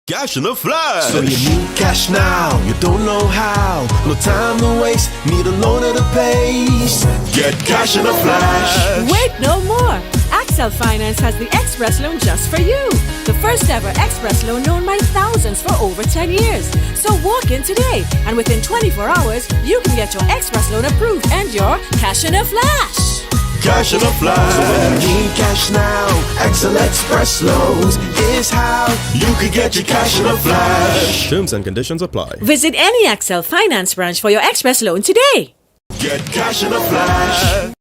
Cash in a flash. So you need cash now, you don't know how. No time to waste, need a loan at a pace. Get cash in a flash. Wait no more. Accel Finance has the Express loan just for you. The first ever Express loan known by thousands for over 10 years. So walk in today and within 24 hours, you can get your Express loan approved and your cash in a flash. Cash in a flash. So when you need cash now, Accel Express loans is how you can get your cash in a flash. Terms and conditions apply. Visit any Accel Finance branch for your Express loan today. Get cash in a flash.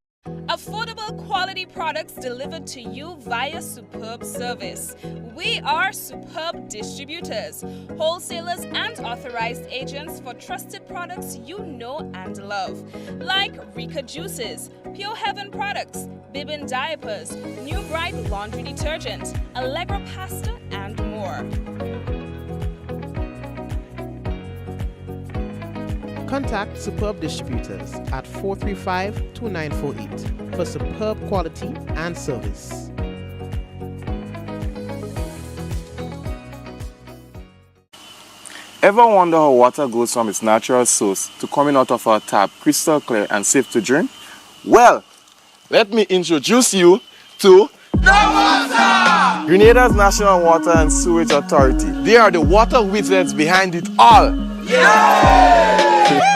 Affordable quality products delivered to you via Superb Service. We are Superb Distributors, wholesalers and authorized agents for trusted products you know and love, like Rika Juices, Pure Heaven products, Bibbin diapers, New Bright laundry detergent, Allegra pasta, and more. Contact Superb Distributors at 435-2948 for superb quality and service. Ever wonder how water goes from its natural source to coming out of our tap crystal clear and safe to drink? Well, let me introduce you to NaWasa! Grenada's National Water and Sewage Authority. They are the water wizards behind it all. Yay!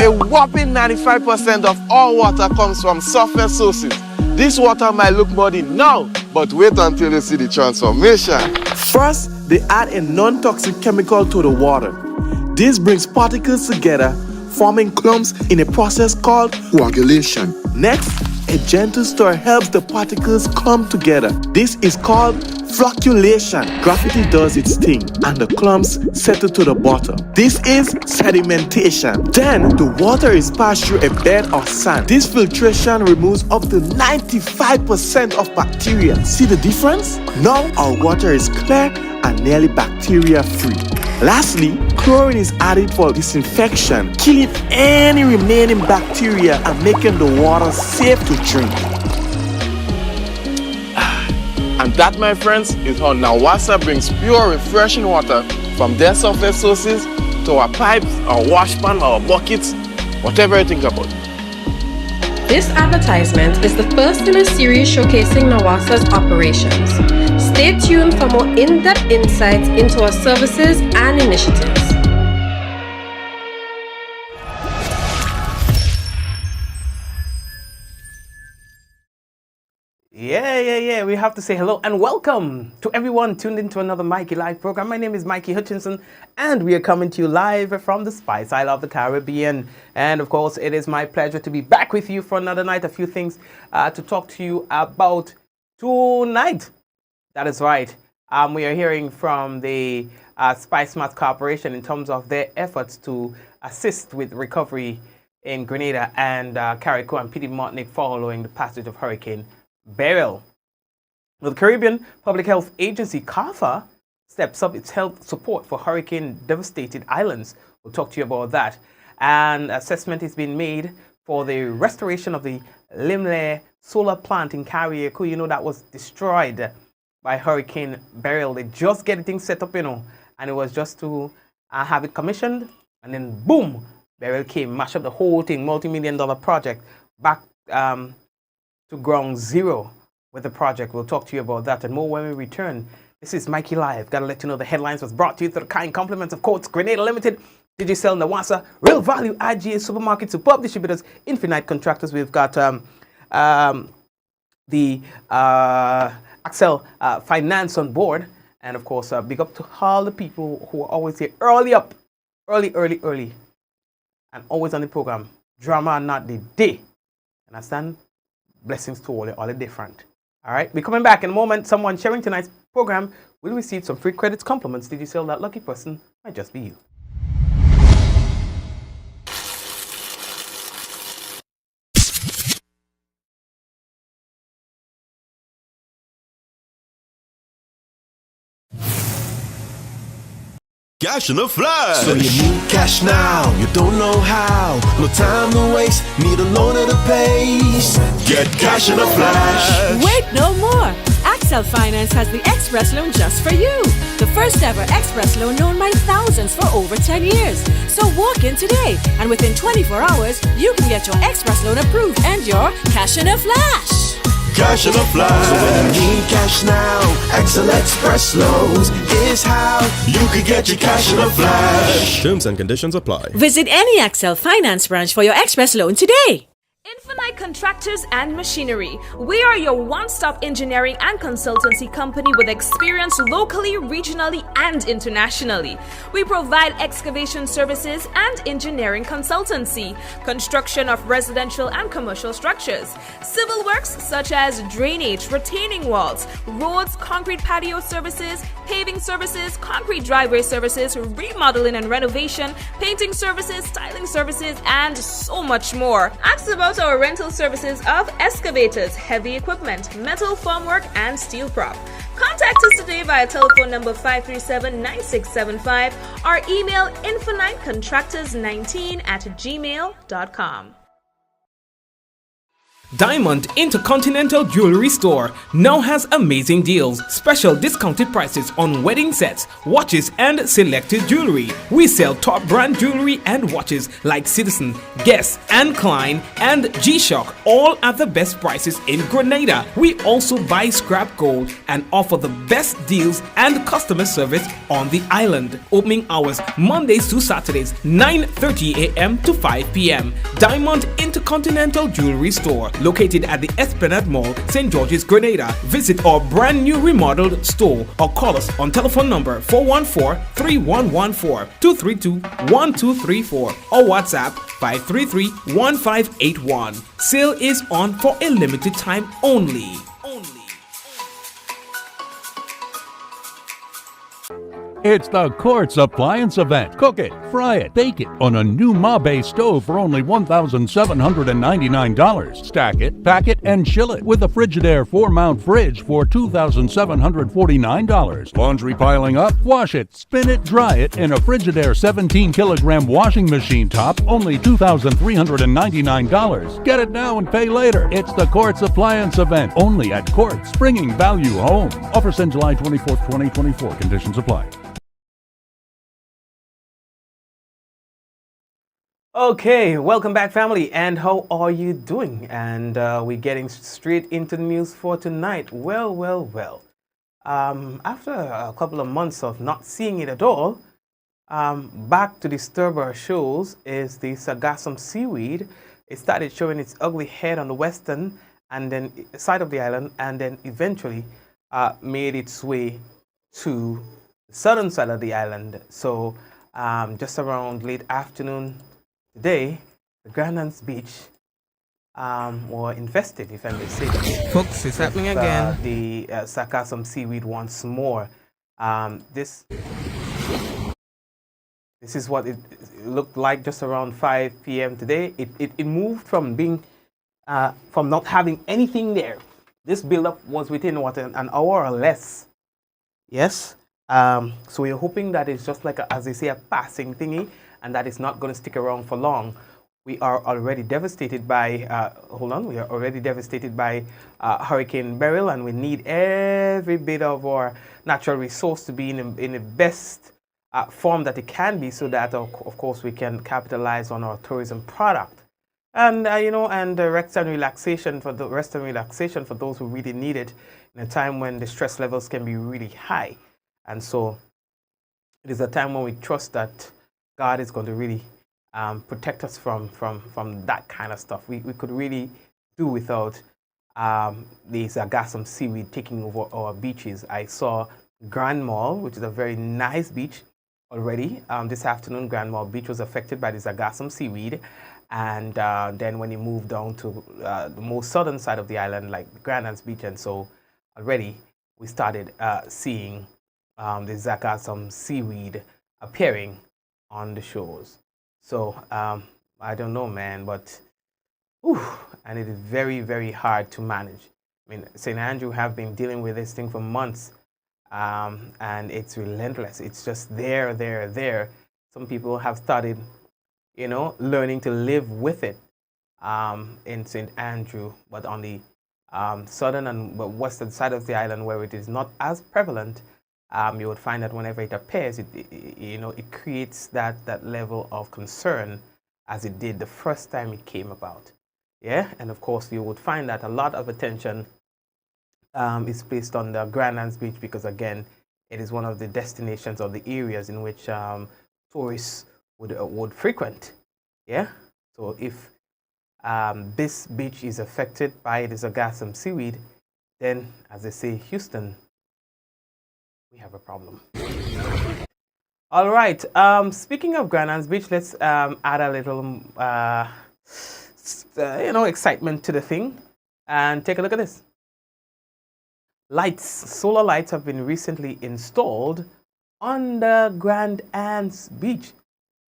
A whopping 95% of all water comes from surface sources. This water might look muddy now, but wait until you see the transformation. First, they add a non-toxic chemical to the water. This brings particles together, forming clumps in a process called coagulation. Next, a gentle stir helps the particles clump together. This is called flocculation. Gravity does its thing and the clumps settle to the bottom. This is sedimentation. Then the water is passed through a bed of sand. This filtration removes up to 95% of bacteria. See the difference? Now our water is clear and nearly bacteria free. Lastly, chlorine is added for disinfection, killing any remaining bacteria and making the water safe to drink. And that, my friends, is how NaWasa brings pure, refreshing water from their surface sources to our pipes, our washpan, our buckets, whatever you think about. This advertisement is the first in a series showcasing NaWasa's operations. Stay tuned for more in-depth insights into our services and initiatives. Yeah. We have to say hello and welcome to everyone tuned into another Mikey Live program. My name is Mikey Hutchinson, and we are coming to you live from the Spice Isle of the Caribbean. And of course, it is my pleasure to be back with you for another night. A few things to talk to you about tonight. That is right. We are hearing from the Spicemas Corporation in terms of their efforts to assist with recovery in Grenada and Carriacou and Petite Martinique following the passage of Hurricane Beryl. The Caribbean Public Health Agency, CARFA, steps up its health support for hurricane-devastated islands. We'll talk to you about that. An assessment is being made for the restoration of the Limle solar plant in Carriacou. You know, that was destroyed by Hurricane Beryl. They just get things set up, and it was just to have it commissioned, and then boom, Beryl came, mashed up the whole thing, multi-million-dollar project, back to ground zero with the project. We'll talk to you about that and more when we return. This is Mikey Live. Got to let you know the headlines was brought to you through the kind compliments of Courts, Grenada Limited, Digicel, NaWasa, Real Value, IGA, Supermarket, Superb Distributors, Infinite Contractors. We've got the Accel Finance on board. And of course, big up to all the people who are always here early, and always on the program. Drama not the day. Understand? Blessings to all the different. All right, we're coming back in a moment. Someone sharing tonight's program will receive some free credits, compliments. Did you sell that lucky person? Might just be you. Cash in a flash. So you need cash now, you don't know how. No time to waste, need a loan at a pace. Get cash in a flash. Wait no more. Accel Finance has the Express loan just for you. The first ever express loan known by thousands for over 10 years. So walk in today, and within 24 hours, you can get your express loan approved and your cash in a flash. Cash in a flash. So when you need cash now, Excel Express Loans is how you can get your cash in a flash. Terms and conditions apply. Visit any Excel Finance branch for your express loan today. Infinite Contractors and Machinery. We are your one-stop engineering and consultancy company with experience locally, regionally, and internationally. We provide excavation services and engineering consultancy, construction of residential and commercial structures, civil works such as drainage, retaining walls, roads, concrete patio services, paving services, concrete driveway services, remodeling and renovation, painting services, styling services, and so much more. Ask about our rental services of excavators, heavy equipment, metal formwork, and steel prop. Contact us today via telephone number 537-9675 or email infinitecontractors19@gmail.com. Diamond Intercontinental Jewelry Store now has amazing deals, special discounted prices on wedding sets, watches, and selected jewelry. We sell top brand jewelry and watches like Citizen, Guess, and Klein, and G-Shock, all at the best prices in Grenada. We also buy scrap gold and offer the best deals and customer service on the island. Opening hours Mondays to Saturdays, 9:30 a.m. to 5 p.m. Diamond Intercontinental Jewelry Store, located at the Esplanade Mall, St. George's, Grenada. Visit our brand new remodeled store or call us on telephone number 414-3114, 232-1234 or WhatsApp 533-1581. Sale is on for a limited time only. It's the Quartz Appliance Event. Cook it, fry it, bake it on a new Mabe stove for only $1,799. Stack it, pack it, and chill it with a Frigidaire 4-mount fridge for $2,749. Laundry piling up? Wash it, spin it, dry it in a Frigidaire 17-kilogram washing machine top, only $2,399. Get it now and pay later. It's the Quartz Appliance Event, only at Quartz, bringing value home. Offers end July 24th, 2024. Conditions apply. Okay, welcome back, family, and how are you doing? And we're getting straight into the news for tonight. Well. After a couple of months of not seeing it at all, back to disturb our shows is the Sargassum seaweed. It started showing its ugly head on the western and then side of the island, and then eventually made its way to the southern side of the island. So just around late afternoon today, the Grandlands Beach were infested, if I may say. Folks, it's happening again. The Sargassum seaweed once more. This is what it looked like just around 5 p.m. today. It moved from being from not having anything there. This buildup was within what, an hour or less. Yes. So we're hoping that it's just like as they say, a passing thingy, and that it's not going to stick around for long. We are already devastated by, Hurricane Beryl, and we need every bit of our natural resource to be in the best form that it can be, so that, of course, we can capitalize on our tourism product. And, and the rest and relaxation for those who really need it in a time when the stress levels can be really high. And so it is a time when we trust that God is going to really protect us from that kind of stuff. We could really do without the Sargassum seaweed taking over our beaches. I saw Grand Mall, which is a very nice beach already. This afternoon, Grand Mall Beach was affected by the Sargassum seaweed. And then when you move down to the most southern side of the island, like the Grandlands Beach, and so already we started seeing the Sargassum seaweed appearing on the shores. So I don't know, man, but and it is very, very hard to manage. I mean, St. Andrew have been dealing with this thing for months, and it's relentless. It's just there. Some people have started, learning to live with it in St. Andrew, but on the southern and western side of the island, where it is not as prevalent, you would find that whenever it appears, it creates that level of concern as it did the first time it came about. Yeah, and of course you would find that a lot of attention is placed on the Grandlands Beach because, again, it is one of the destinations or the areas in which tourists would frequent. Yeah, so if this beach is affected by the Sargassum seaweed, then, as they say, Houston, we have a problem. All right. Speaking of Grandlands Beach, let's add a little, excitement to the thing, and take a look at this. Solar lights have been recently installed on the Grandlands Beach.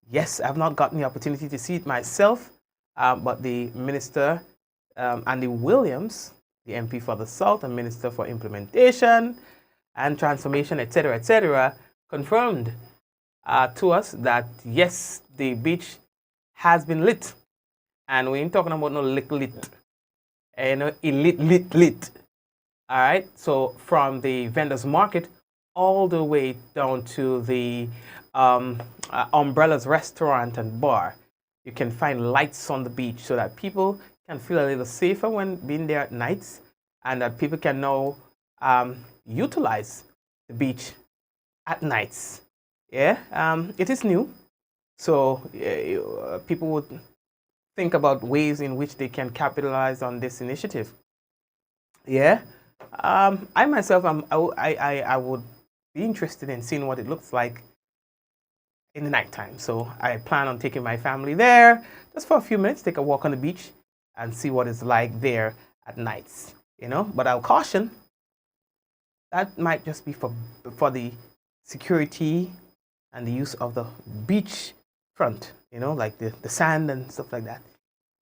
Yes, I've not gotten the opportunity to see it myself, but the Minister, Andy Williams, the MP for the South and Minister for Implementation and Transformation, etc., confirmed to us that, yes, the beach has been lit. And we ain't talking about no little lit. Lit. All right, so from the vendors market all the way down to the Umbrellas restaurant and bar, you can find lights on the beach so that people can feel a little safer when being there at nights, and that people can now utilize the beach at nights. Yeah, it is new, so people would think about ways in which they can capitalize on this initiative. Yeah. I myself, I would be interested in seeing what it looks like in the nighttime. So I plan on taking my family there just for a few minutes, take a walk on the beach, and see what it's like there at nights. But I'll caution that might just be for the security and the use of the beach front. Like the sand and stuff like that.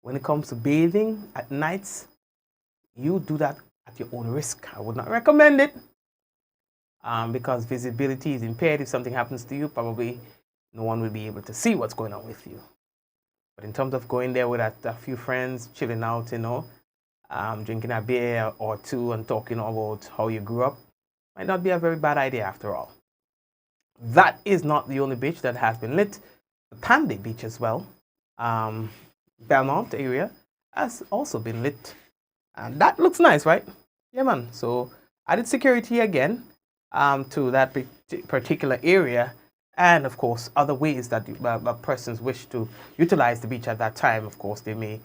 When it comes to bathing at nights, you do that at your own risk. I would not recommend it because visibility is impaired. If something happens to you, probably no one will be able to see what's going on with you. But in terms of going there with a few friends, chilling out, drinking a beer or two and talking about how you grew up, might not be a very bad idea after all. That is not the only beach that has been lit. The Panday Beach as well, Belmont area, has also been lit. And that looks nice, right? Yeah, man. So added security again to that particular area. And, of course, other ways that persons wish to utilize the beach at that time, of course, they may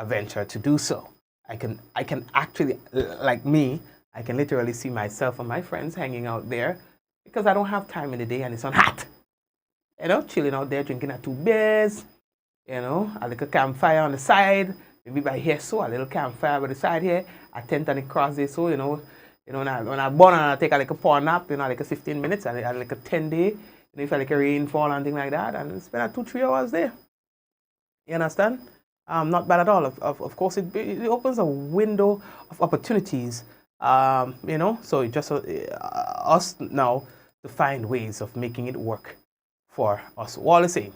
venture to do so. I can actually, like me, I can literally see myself and my friends hanging out there because I don't have time in the day and it's on hot. Chilling out there, drinking a 2 beers, a little campfire on the side. Maybe by here, so a little campfire by the side here, a tent on the cross there, so, when I born and I take a little power nap, like a 15 minutes, and like a 10-day, if I like a rainfall and things like that, and spend 2-3 hours there. You understand? Not bad at all. Of course, it opens a window of opportunities, so it just us now to find ways of making it work for us. All the same.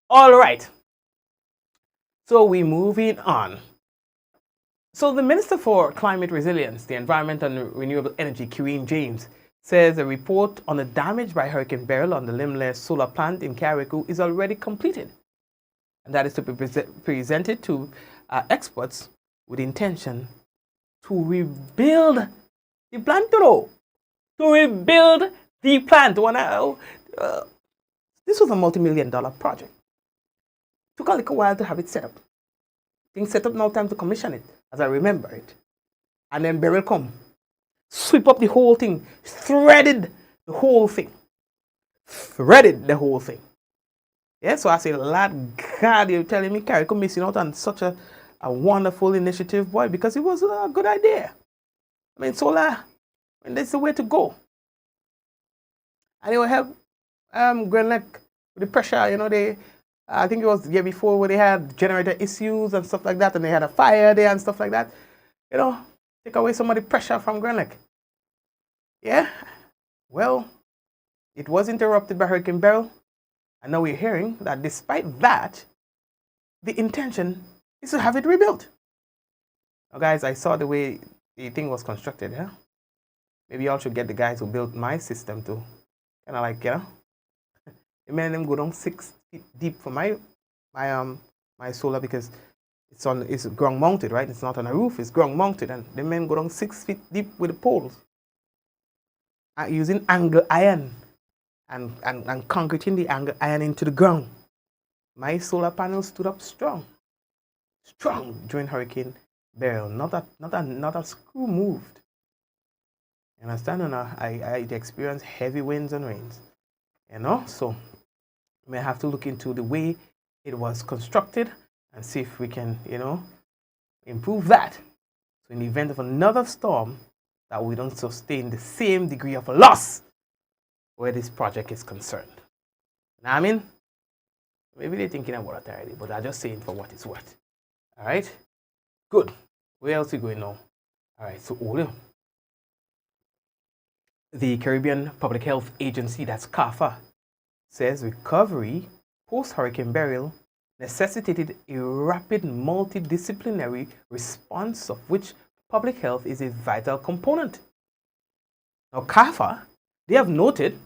All right. So we're moving on. So the Minister for Climate Resilience, the Environment and Renewable Energy, Karine James, says a report on the damage by Hurricane Beryl on the Limless solar plant in Carriacou is already completed. And that is to be presented to experts with the intention to rebuild the plant. To rebuild the plant. This was a multi-million-dollar project. Took a little while to have it set up. Things set up, now time to commission it, as I remember it. And then Beryl come, sweep up the whole thing, threaded the whole thing. Yeah, so I say, Lord God, you're telling me Carriacou missing out on such a wonderful initiative, boy, because it was a good idea. I mean, solar, that's the way to go. And it will help Grand Lake with the pressure, I think it was the year before where they had generator issues and stuff like that, and they had a fire there and stuff like that. Take away some of the pressure from Grand Lake. Yeah? Well, it was interrupted by Hurricane Beryl, and now we're hearing that despite that, the intention is to have it rebuilt. Now, guys, I saw the way the thing was constructed, yeah? maybe y'all should get the guys who built my system to kind of like, the men them go down 6 feet deep for my solar, because it's ground mounted, right? It's not on a roof, it's ground mounted, and the men go down 6 feet deep with the poles, using angle iron and concreting the angle iron into the ground. My solar panels stood up strong during Hurricane Beryl. Not a screw moved. You understand? And I experienced heavy winds and rains. So we may have to look into the way it was constructed and see if we can, improve that. So in the event of another storm, that we don't sustain the same degree of loss where this project is concerned. Now, I mean, maybe they're thinking about it already, but I'm just saying for what it's worth. All right? Good. Where else are we going now? All right, so the Caribbean Public Health Agency, that's CARFA, says recovery post-Hurricane Beryl necessitated a rapid multidisciplinary response, of which public health is a vital component. Now, CARFA, they have noted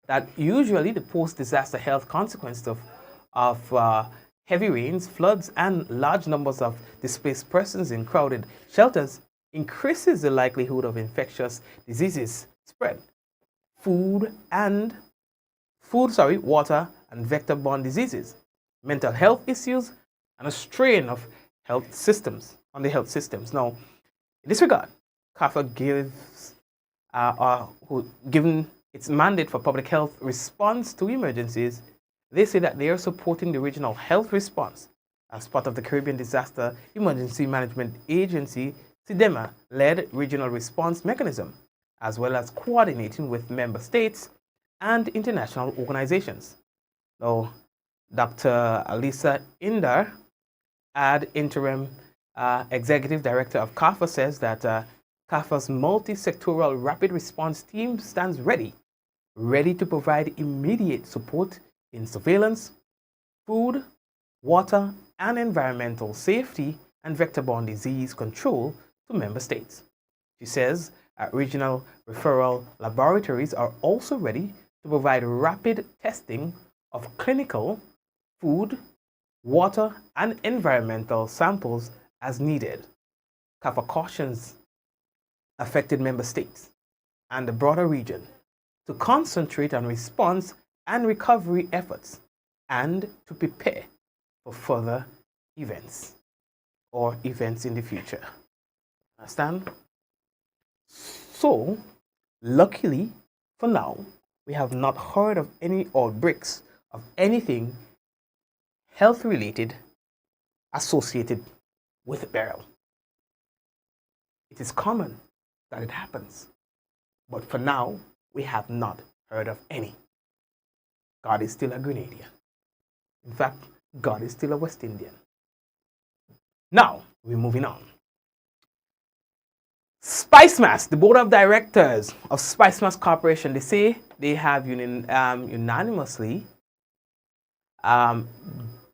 that usually the post-disaster health consequences of heavy rains, floods, and large numbers of displaced persons in crowded shelters increases the likelihood of infectious diseases spread. Water and vector-borne diseases, mental health issues, and a strain of on the health systems. Now, in this regard, CARFA given its mandate for public health response to emergencies, they say that they are supporting the regional health response as part of the Caribbean Disaster Emergency Management Agency, CIDEMA-led regional response mechanism, as well as coordinating with member states and international organizations. Now, Dr. Alisa Indar, interim executive director of CARFA, says that CARFA's multi-sectoral rapid response team stands ready to provide immediate support in surveillance, food, water, and environmental safety and vector-borne disease control to member states. She says regional referral laboratories are also ready to provide rapid testing of clinical, food, water, and environmental samples as needed. CARFA cautions affected member states and the broader region to concentrate on response and recovery efforts and to prepare for further events in the future. Understand? So, luckily for now, we have not heard of any outbreaks of anything health related associated with Beryl. It is common that it happens, but for now, we have not heard of any. God is still a Grenadian. In fact, God is still a West Indian. Now, we're moving on. Spicemas, the board of directors of Spicemas Corporation, they say they have unanimously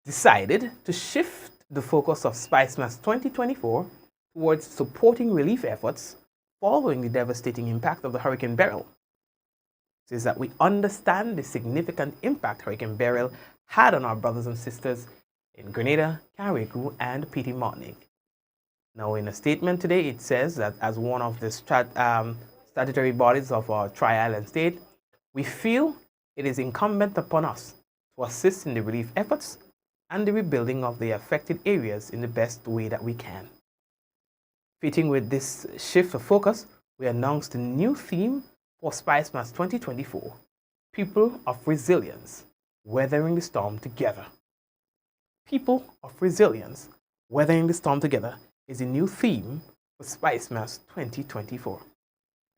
decided to shift the focus of Spicemas 2024 towards supporting relief efforts following the devastating impact of the Hurricane Beryl. It says that we understand the significant impact Hurricane Beryl had on our brothers and sisters in Grenada, Carriacou, and Petite Martinique. Now, in a statement today, it says that as one of the statutory bodies of our Tri-Island state, we feel it is incumbent upon us to assist in the relief efforts and the rebuilding of the affected areas in the best way that we can. Fitting with this shift of focus, we announced a new theme for Spicemas 2024, People of Resilience, Weathering the Storm Together. People of Resilience, Weathering the Storm Together is a new theme for Spicemas 2024.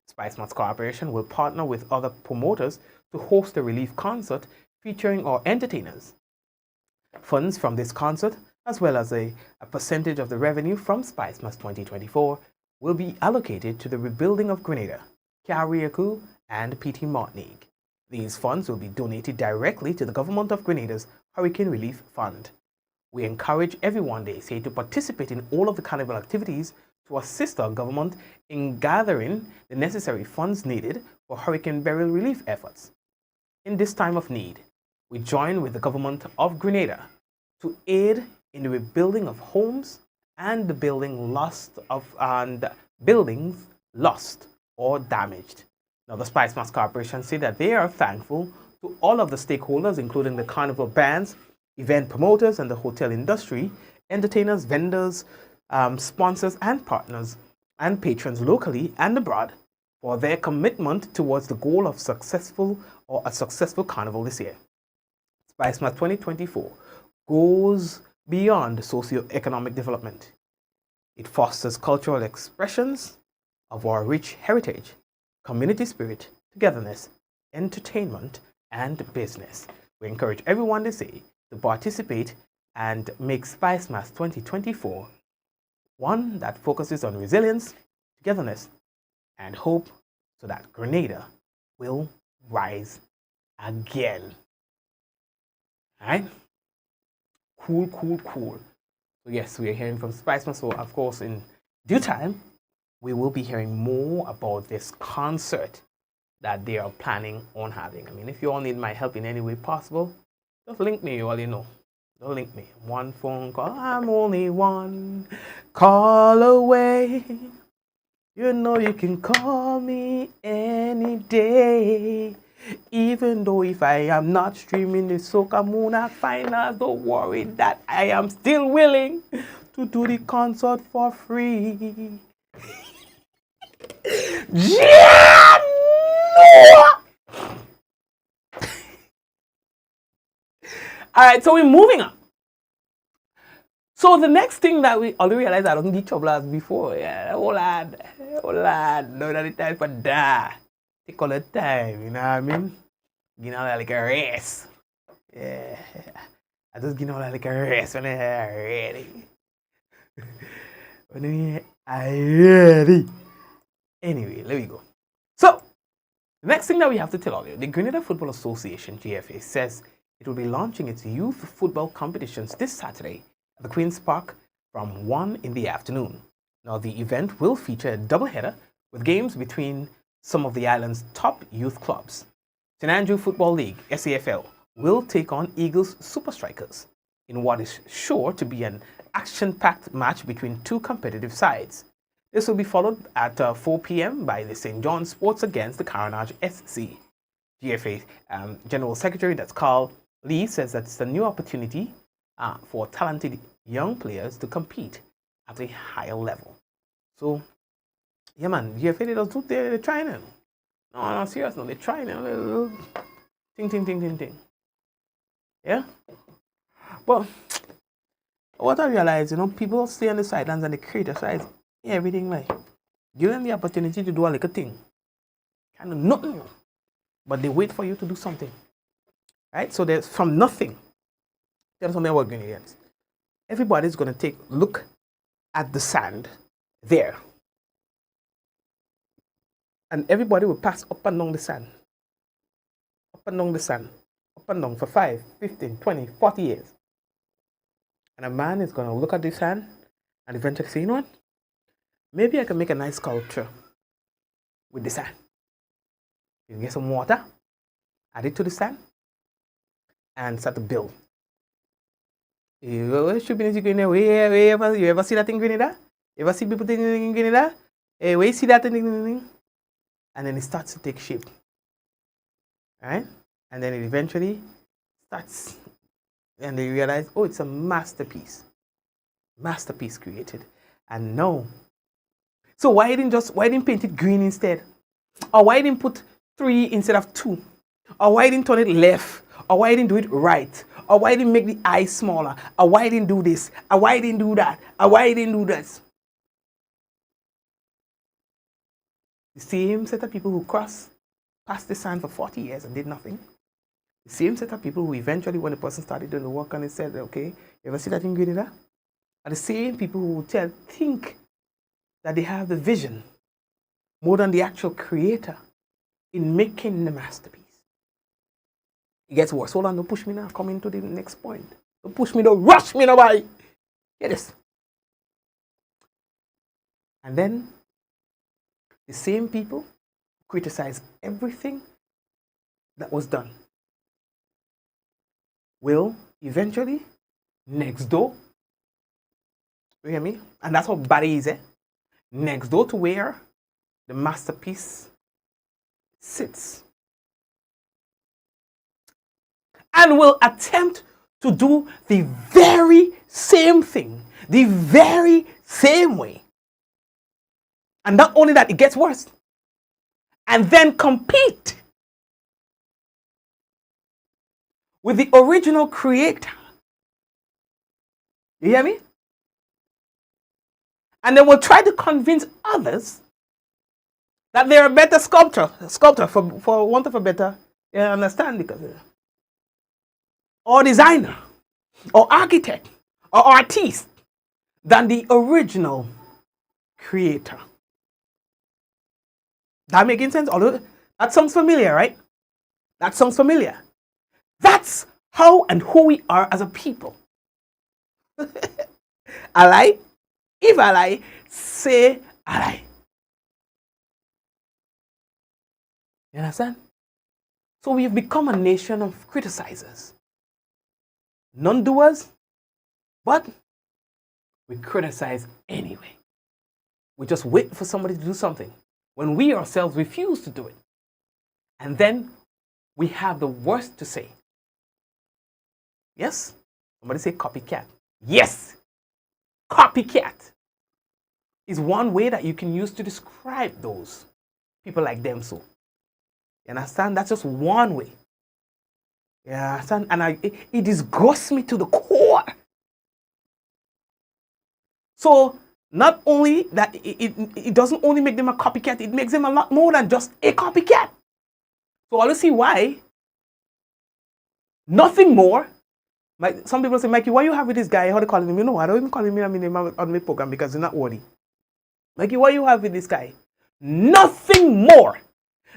Spicemas Corporation will partner with other promoters to host a relief concert featuring our entertainers. Funds from this concert, as well as a percentage of the revenue from Spicemas 2024, will be allocated to the rebuilding of Grenada, Carriacou, and Petite Martinique. These funds will be donated directly to the Government of Grenada's Hurricane Relief Fund. We encourage everyone, they say, to participate in all of the carnival activities to assist our government in gathering the necessary funds needed for hurricane burial relief efforts. In this time of need, we join with the government of Grenada to aid in the rebuilding of homes and the buildings lost or damaged. Now, the Spicemas Corporation said that they are thankful to all of the stakeholders, including the carnival bands, event promoters, and the hotel industry, entertainers, vendors, sponsors, and partners, and patrons locally and abroad for their commitment towards the goal of a successful carnival this year. Spicemas 2024 goes beyond socio-economic development. It fosters cultural expressions of our rich heritage, community spirit, togetherness, entertainment, and business. We encourage everyone to participate and make Spicemas 2024 one that focuses on resilience, togetherness, and hope so that Grenada will rise again. All right? Cool. So yes, we are hearing from Spicemas. So of course, in due time, we will be hearing more about this concert that they are planning on having. I mean, if you all need my help in any way possible, just link me, you already know. Don't link me. One phone call. I'm only one call away. You know you can call me any day. Even though if I am not streaming the Soca Muna finals, don't worry that I am still willing to do the concert for free. Yeah! Alright, so we're moving on. So the next thing that we already realized I don't get trouble as before. Yeah, oh lad, no that it's time for that. Take all the time, you know what I mean? You know, like a race. Yeah. I just get all like a race when I'm ready. When I'm ready. Anyway, let me go. So, the next thing that we have to tell all you, the Grenada Football Association, GFA, says it will be launching its youth football competitions this Saturday at the Queen's Park from 1 in the afternoon. Now, the event will feature a doubleheader with games between some of the island's top youth clubs. St. Andrew Football League, SAFL, will take on Eagles Super Strikers in what is sure to be an action-packed match between two competitive sides. This will be followed at 4 p.m. by the St. John Sports against the Carenage SC. GFA General Secretary, that's Carl Lee, says that it's a new opportunity for talented young players to compete at a higher level. So, yeah, man, GFA, they're trying it. No, serious, no, they're trying it. Ting. Yeah? But what I realize, people stay on the sidelines and they criticize everything, like, give them the opportunity to do a little thing. Kind of nothing. But they wait for you to do something. Right? So there's from nothing. Tell something about Grenadians. Everybody's going to look at the sand there. And everybody will pass up and down the sand. Up and down the sand. Up and down for 5, 15, 20, 40 years. And a man is going to look at the sand and eventually say, you know what? Maybe I can make a nice sculpture with the sand. You get some water, add it to the sand, and start to build. You ever see that in Grenada? You ever see people in Grenada? Where you see that thing? And then it starts to take shape. Right? And then it eventually starts, and they realize, oh, it's a masterpiece. Masterpiece created. And no. So why didn't paint it green instead? Or why didn't put 3 instead of 2? Or why didn't turn it left? Or why didn't do it right? Or why didn't make the eye smaller? Or why didn't do this? Or why didn't do that? Or why didn't do this? The same set of people who passed the sand for 40 years and did nothing. The same set of people who eventually, when the person started doing the work and they said, okay, you ever see that in Grenada? Are the same people who think that they have the vision more than the actual creator in making the masterpiece. It gets worse. Hold on, don't push me now. Coming to the next point. Don't push me, don't rush me, nobody. Get this. And then the same people criticize everything that was done will eventually next door, you hear me? And that's how bad it is, eh? Next door to where the masterpiece sits. And will attempt to do the very same thing, the very same way. And not only that, it gets worse. And then compete with the original creator. You hear me? And then we'll try to convince others that they're a better sculptor for want of a better understanding, or designer, or architect, or artist than the original creator. That making sense? Although that sounds familiar, right? That sounds familiar. That's how and who we are as a people. I lie. If I lie, say I lie. You understand? So we've become a nation of criticizers. Non-doers, but we criticize anyway. We just wait for somebody to do something when we ourselves refuse to do it. And then we have the worst to say. Yes? Somebody say copycat. Yes! Copycat is one way that you can use to describe those people like them. So, you understand? That's just one way. You understand? And it disgusts me to the core. So, not only that, it doesn't only make them a copycat, it makes them a lot more than just a copycat. So, I'll see why. Nothing more. Some people say, Mikey, why you have with this guy? How they calling him? You know, I don't even call him my name on my program because he's not worthy. Mikey, why you have with this guy? Nothing more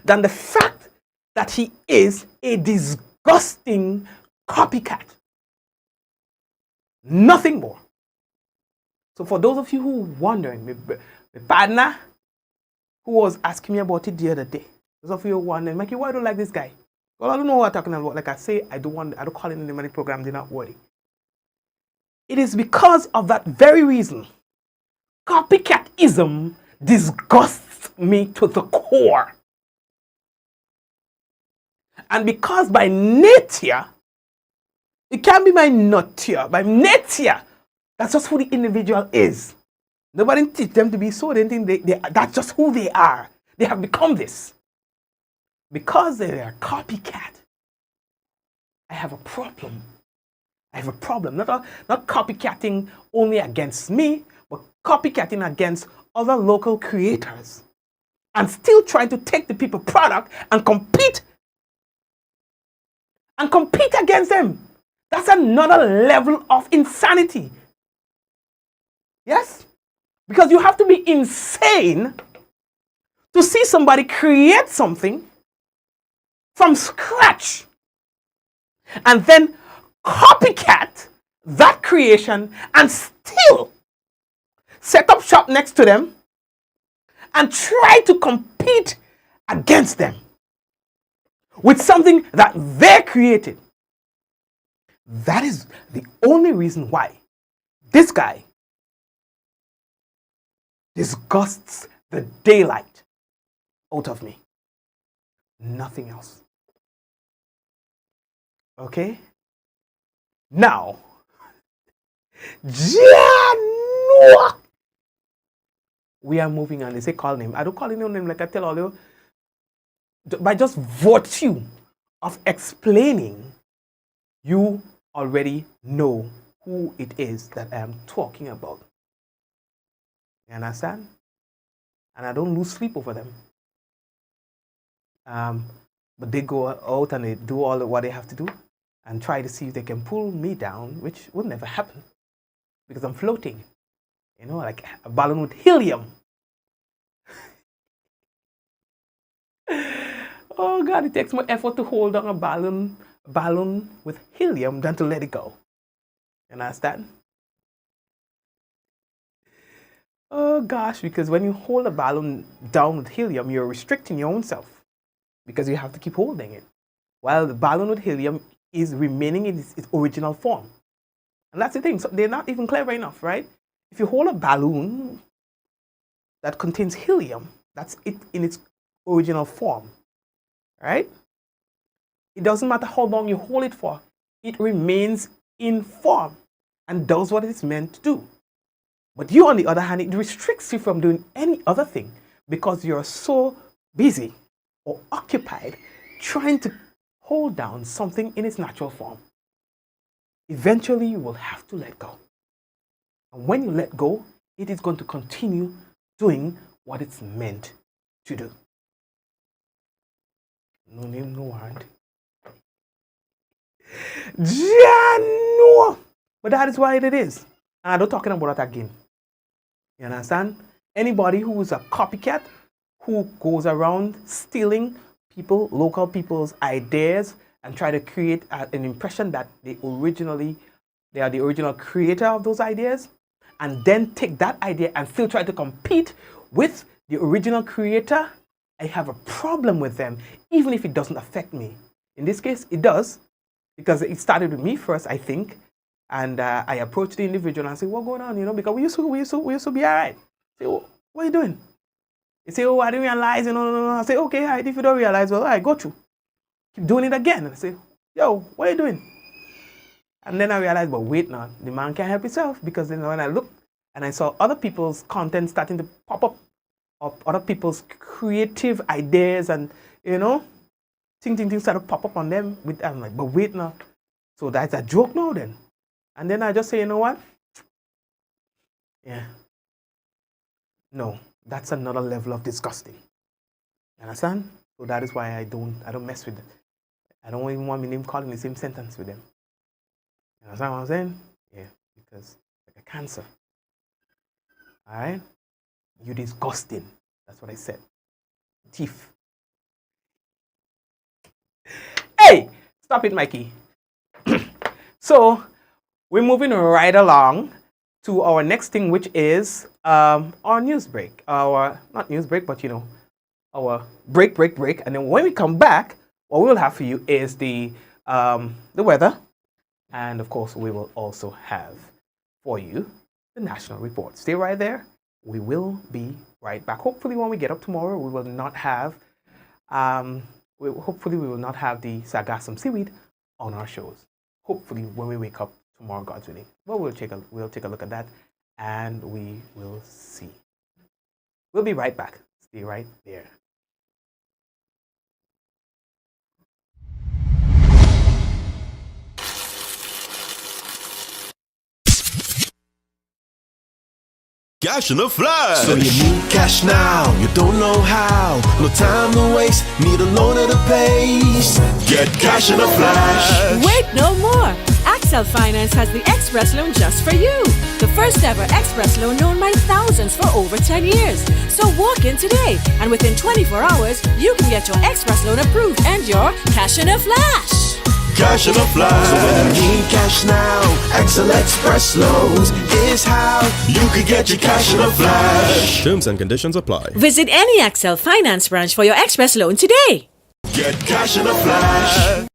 than the fact that he is a disgusting copycat. Nothing more. So for those of you who are wondering, my partner who was asking me about it the other day, those of you who are wondering, Mikey, why do you like this guy? Well, I don't know what I'm talking about. Like I say, I don't call it in the money program, they're not worthy. It is because of that very reason. Copycatism disgusts me to the core. And because by nature, it can't be by nature, by nature, that's just who the individual is. Nobody teach them to be so, they think that's just who they are. They have become this. Because they are copycat, I have a problem. I have a problem. Not copycatting only against me, but copycatting against other local creators. And still trying to take the people product and compete against them. That's another level of insanity. Yes? Because you have to be insane to see somebody create something from scratch and then copycat that creation and still set up shop next to them and try to compete against them with something that they created. That is the only reason why this guy disgusts the daylight out of me. Nothing else. Okay? Now, we are moving on. They say call name. I don't call any name like I tell all you. By just virtue of explaining, you already know who it is that I am talking about. You understand? And I don't lose sleep over them. But they go out and they do all what they have to do and try to see if they can pull me down, which will never happen because I'm floating, like a balloon with helium. Oh God, it takes more effort to hold on a balloon with helium than to let it go. You understand? Oh gosh, because when you hold a balloon down with helium, you're restricting your own self because you have to keep holding it. While the balloon with helium is remaining in its original form. And that's the thing. So they're not even clever enough, right? If you hold a balloon that contains helium, that's it in its original form, right? It doesn't matter how long you hold it for. It remains in form and does what it's meant to do. But you, on the other hand, it restricts you from doing any other thing because you're so busy or occupied trying to hold down something in its natural form. Eventually, you will have to let go. And when you let go, it is going to continue doing what it's meant to do. No name, no warrant. No. But that is why it is. And I'm not talking about that again. You understand? Anybody who is a copycat, who goes around stealing local people's ideas and try to create an impression that they are the original creator of those ideas, and then take that idea and still try to compete with the original creator, I have a problem with them, even if it doesn't affect me. In this case, it does, because it started with me first, I think. And I approached the individual and I said, what's going on? Because we used to be all right. I say, oh, what are you doing? He say, oh, I didn't realize. No. I say, okay, all right, if you don't realize, well, all right, go through. Keep doing it again. And I say, yo, what are you doing? And then I realized, but wait now, the man can't help himself, because then when I looked and I saw other people's content starting to pop up, of other people's creative ideas and, things started to pop up on them. I'm like, but wait now. So that's a joke now then. And then I just say, you know what? Yeah. No, that's another level of disgusting. You understand? So that is why I don't mess with them. I don't even want my name called in the same sentence with them. You understand what I'm saying? Yeah, because like a cancer. All right? You disgusting. That's what I said. Thief. Hey! Stop it, Mikey. So, we're moving right along to our next thing, which is our news break. Not news break, but our break. And then when we come back, what we'll have for you is the weather. And of course, we will also have for you the national report. Stay right there. We will be right back. Hopefully, when we get up tomorrow, we will not have the Sargassum seaweed on our shows. Hopefully, when we wake up tomorrow, God's willing. Well, we'll take a look at that, and we will see. We'll be right back. Stay right there. Cash in a flash. So you need cash now, you don't know how. No time to waste, need a loan at a pace. Get cash in a flash. Wait no more. Axel Finance has the Express loan just for you. The first ever Express loan known by thousands for over 10 years. So walk in today, and within 24 hours, you can get your Express loan approved and your cash in a flash. Cash in a flash. So when you need cash now, Excel Express loans is how you can get your cash in a flash. Terms and conditions apply. Visit any Axel Finance branch for your Express loan today. Get cash in a flash.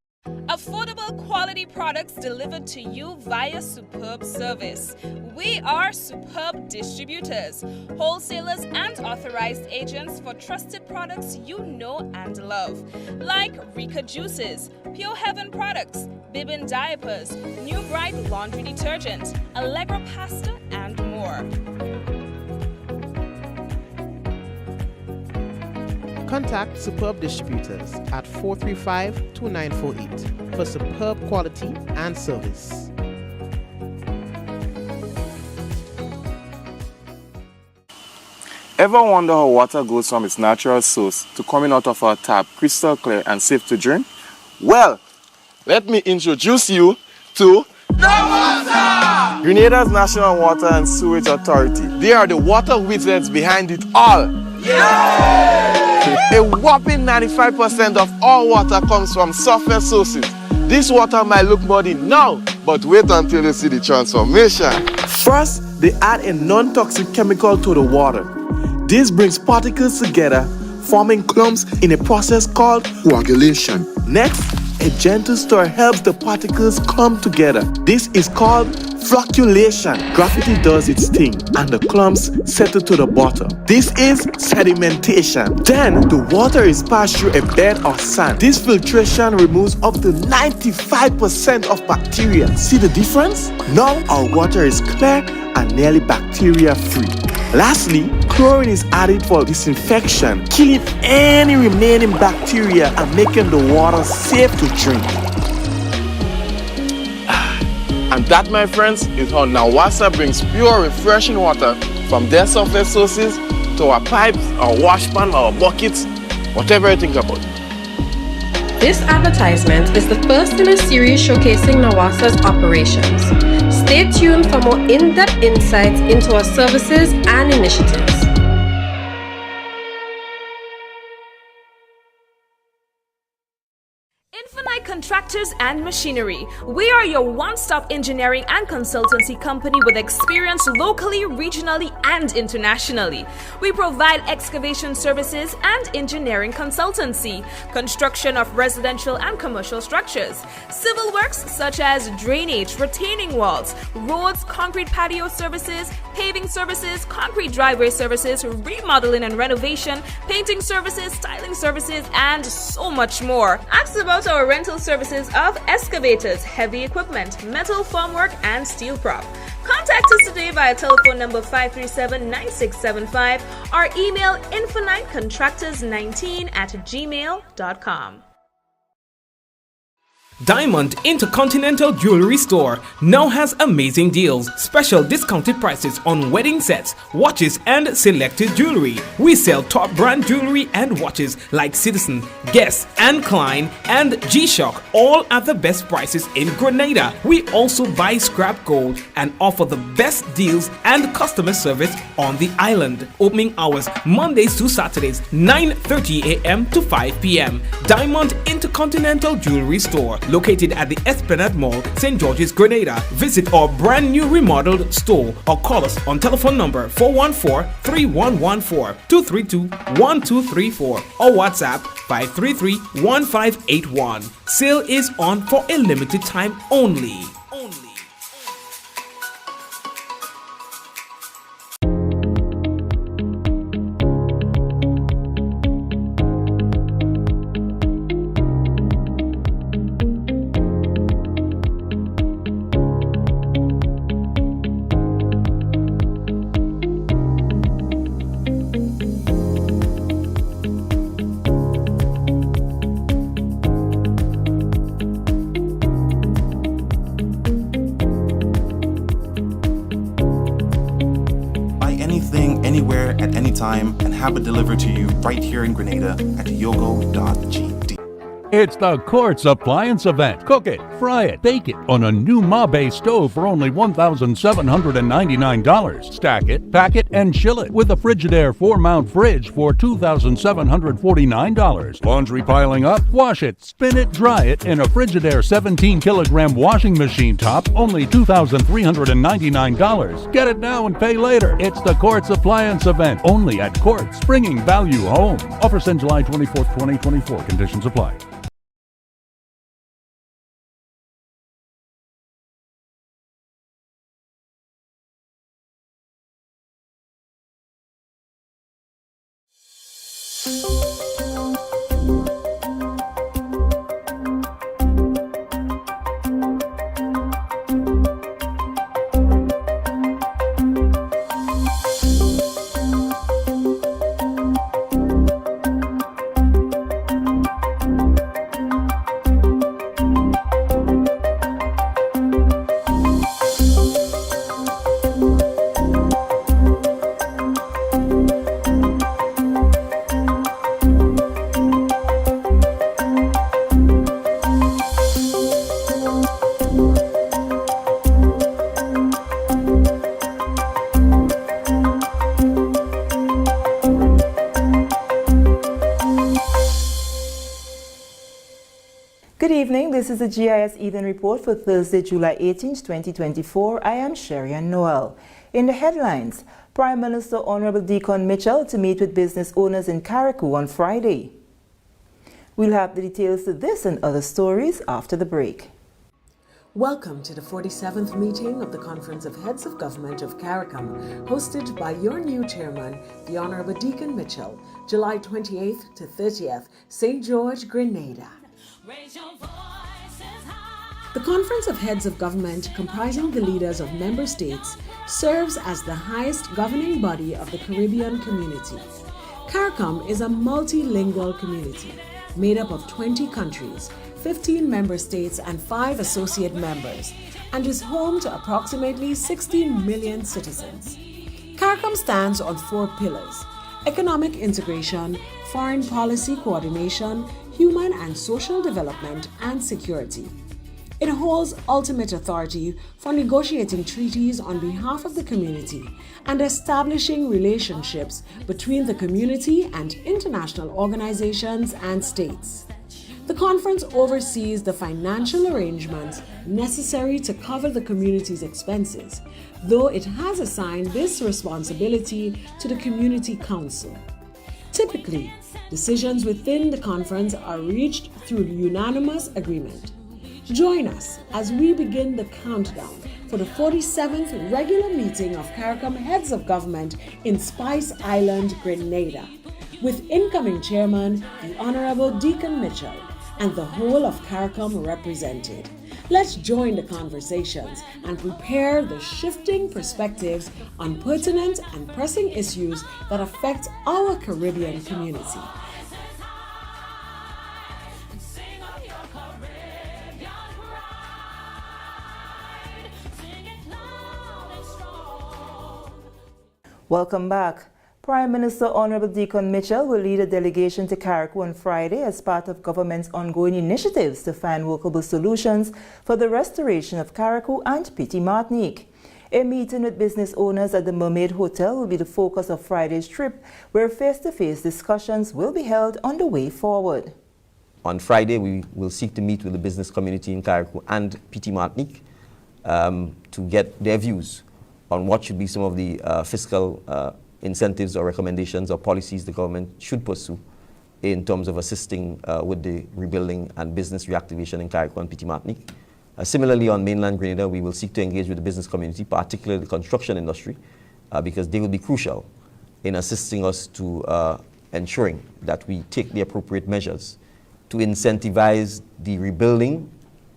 Affordable quality products delivered to you via superb service. We are superb distributors, wholesalers and authorized agents for trusted products you know and love. Like Rika Juices, Pure Heaven products, Bibin diapers, New Bright laundry detergent, Allegra pasta and more. Contact Superb Distributors at 435-2948 for superb quality and service. Ever wonder how water goes from its natural source to coming out of our tap crystal clear and safe to drink? Well, let me introduce you to Grenada's National Water and Sewage Authority. They are the water wizards behind it all. A whopping 95% of all water comes from surface sources. This water might look muddy now, but wait until you see the transformation. First, they add a non-toxic chemical to the water. This brings particles together, forming clumps in a process called coagulation. Next, a gentle stir helps the particles come together. This is called flocculation. Gravity does its thing and the clumps settle to the bottom. This is sedimentation. Then the water is passed through a bed of sand. This filtration removes up to 95% of bacteria. See the difference? Now our water is clear and nearly bacteria free. Lastly, chlorine is added for disinfection, killing any remaining bacteria and making the water safe to drink. And that, my friends, is how Nawasa brings pure, refreshing water from their surface sources to our pipes, our washpan, our buckets, whatever you think about. This advertisement is the first in a series showcasing Nawasa's operations. Stay tuned for more in-depth insights into our services and initiatives. Infinite Contractors and Machinery. We are your one-stop engineering and consultancy company with experience locally, regionally, and internationally. We provide excavation services and engineering consultancy, construction of residential and commercial structures, civil works such as drainage, retaining walls, roads, concrete patio services, paving services, concrete driveway services, remodeling and renovation, painting services, styling services, and so much more. Ask about our rental services of excavators, heavy equipment, metal formwork, and steel prop. Contact us today via telephone number 537-9675 or email infinitecontractors19@gmail.com. Diamond Intercontinental Jewelry Store now has amazing deals, special discounted prices on wedding sets, watches, and selected jewelry. We sell top brand jewelry and watches like Citizen, Guess, and Klein, and G-Shock, all at the best prices in Grenada. We also buy scrap gold and offer the best deals and customer service on the island. Opening hours Mondays to Saturdays, 9:30 a.m. to 5 p.m. Diamond Intercontinental Jewelry Store, located at the Esplanade Mall, St. George's, Grenada. Visit our brand new remodeled store or call us on telephone number 414-3114, 232-1234 or WhatsApp 533-1581. Sale is on for a limited time only. Anywhere at any time and have it delivered to you right here in Grenada at yogo.gd. It's the Quartz Appliance Event. Cook it, fry it, bake it on a new Mabe stove for only $1,799. Stack it, pack it, and chill it with a Frigidaire 4-mount fridge for $2,749. Laundry piling up? Wash it, spin it, dry it in a Frigidaire 17-kilogram washing machine top, only $2,399. Get it now and pay later. It's the Quartz Appliance Event, only at Quartz, bringing value home. Offers end July 24th, 2024. Conditions apply. Good evening, this is the GIS Evening Report for Thursday, July 18, 2024. I am Sherry Ann Noel. In the headlines, Prime Minister Honorable Deacon Mitchell to meet with business owners in Carriacou on Friday. We'll have the details to this and other stories after the break. Welcome to the 47th meeting of the Conference of Heads of Government of CARICOM, hosted by your new chairman, the Honorable Deacon Mitchell, July 28th to 30th, St. George, Grenada. The Conference of Heads of Government, comprising the leaders of member states, serves as the highest governing body of the Caribbean community. CARICOM is a multilingual community made up of 20 countries, 15 member states and 5 associate members, and is home to approximately 16 million citizens. CARICOM stands on 4 pillars: economic integration, foreign policy coordination, human and social development, and security. It holds ultimate authority for negotiating treaties on behalf of the community and establishing relationships between the community and international organizations and states. The conference oversees the financial arrangements necessary to cover the community's expenses, though it has assigned this responsibility to the Community Council. Typically, decisions within the conference are reached through unanimous agreement. Join us as we begin the countdown for the 47th regular meeting of CARICOM Heads of Government in Spice Island, Grenada, with incoming chairman, the Honorable Deacon Mitchell, and the whole of CARICOM represented. Let's join the conversations and prepare the shifting perspectives on pertinent and pressing issues that affect our Caribbean community. Welcome back. Prime Minister Honorable Deacon Mitchell will lead a delegation to Carriacou on Friday as part of government's ongoing initiatives to find workable solutions for the restoration of Carriacou and Petit Martinique. A meeting with business owners at the Mermaid Hotel will be the focus of Friday's trip, where face-to-face discussions will be held on the way forward. On Friday, we will seek to meet with the business community in Carriacou and Petit Martinique to get their views on what should be some of the fiscal incentives or recommendations or policies the government should pursue in terms of assisting with the rebuilding and business reactivation in Carriacou and Petit Martinique. Similarly, on mainland Grenada, we will seek to engage with the business community, particularly the construction industry, because they will be crucial in assisting us to ensuring that we take the appropriate measures to incentivize the rebuilding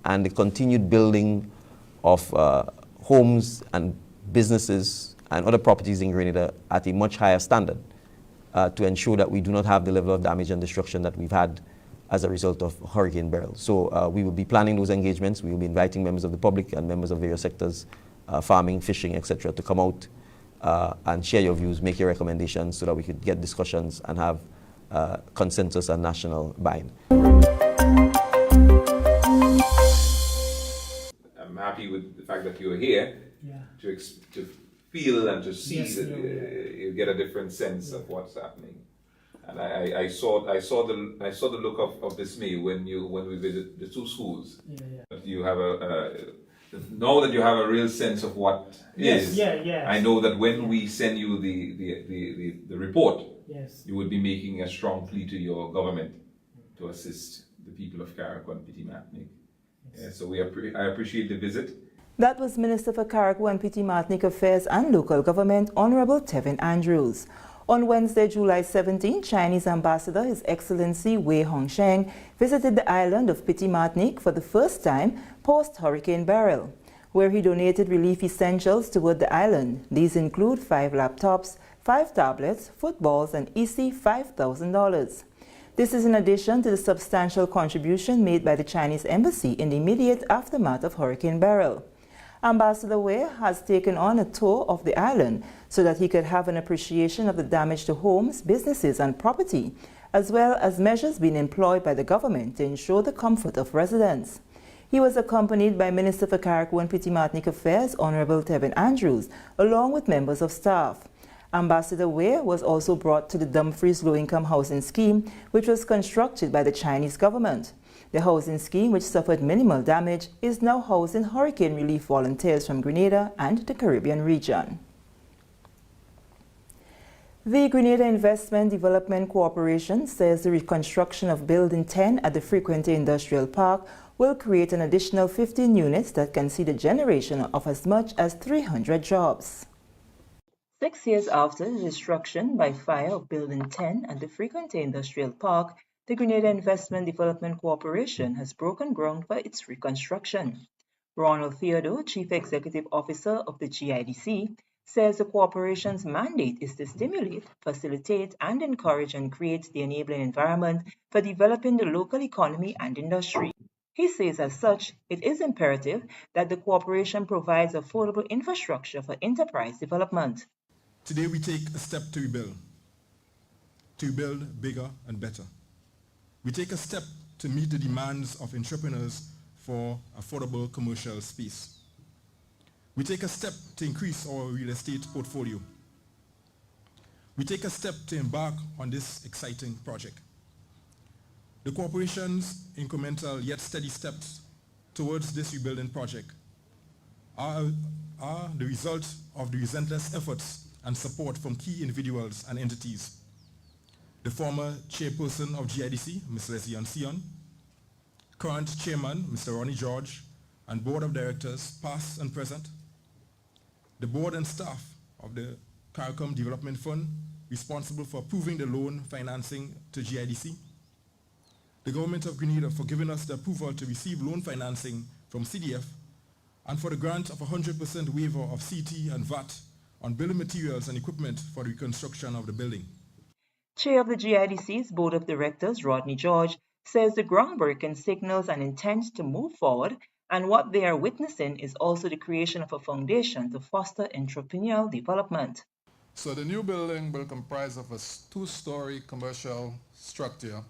and the continued building of homes and businesses and other properties in Grenada at a much higher standard to ensure that we do not have the level of damage and destruction that we've had as a result of Hurricane Beryl. So we will be planning those engagements. We will be inviting members of the public and members of various sectors, farming, fishing, etc., to come out and share your views, make your recommendations so that we could get discussions and have consensus and national buy-in. I'm happy with the fact that you're here. Yeah. To feel and to see Yes, that you get a different sense of what's happening, and I saw the look of dismay when we visit the 2 schools. Yeah. You have now that you have a real sense of what is. Yes. I know that when we send you the report, yes, you would be making a strong plea to your government to assist the people of Carriacou and Petit Martinique. Yes. Yeah, so I appreciate the visit. That was Minister for Carriacou and Petit Martinique Affairs and Local Government, Honorable Tevin Andrews. On Wednesday, July 17, Chinese Ambassador His Excellency Wei Hongsheng visited the island of Petit Martinique for the first time post-Hurricane Beryl, where he donated relief essentials toward the island. These include 5 laptops, 5 tablets, footballs, and $5,000. This is in addition to the substantial contribution made by the Chinese Embassy in the immediate aftermath of Hurricane Beryl. Ambassador Wei has taken on a tour of the island so that he could have an appreciation of the damage to homes, businesses, and property, as well as measures being employed by the government to ensure the comfort of residents. He was accompanied by Minister for Carriacou and Petit Martinique Affairs, Honorable Tevin Andrews, along with members of staff. Ambassador Wei was also brought to the Dumfries Low-Income Housing Scheme, which was constructed by the Chinese government. The housing scheme, which suffered minimal damage, is now housing hurricane relief volunteers from Grenada and the Caribbean region. The Grenada Investment Development Corporation says the reconstruction of Building 10 at the Frequente Industrial Park will create an additional 15 units that can see the generation of as much as 300 jobs. 6 years after the destruction by fire of Building 10 at the Frequente Industrial Park, the Grenada Investment Development Corporation has broken ground for its reconstruction. Ronald Theodore, Chief Executive Officer of the GIDC, says the corporation's mandate is to stimulate, facilitate, and encourage and create the enabling environment for developing the local economy and industry. He says as such, it is imperative that the corporation provides affordable infrastructure for enterprise development. Today we take a step to build bigger and better. We take a step to meet the demands of entrepreneurs for affordable commercial space. We take a step to increase our real estate portfolio. We take a step to embark on this exciting project. The corporation's incremental yet steady steps towards this rebuilding project are the result of the relentless efforts and support from key individuals and entities. The former chairperson of GIDC, Ms. Leslie Ancion, current chairman, Mr. Ronnie George, and board of directors, past and present, the board and staff of the CARICOM Development Fund responsible for approving the loan financing to GIDC, the government of Grenada for giving us the approval to receive loan financing from CDF, and for the grant of 100% waiver of CT and VAT on building materials and equipment for the reconstruction of the building. Chair of the GIDC's Board of Directors, Rodney George, says the groundbreaking signals an intent to move forward, and what they are witnessing is also the creation of a foundation to foster entrepreneurial development. So the new building will comprise of a two-story commercial structure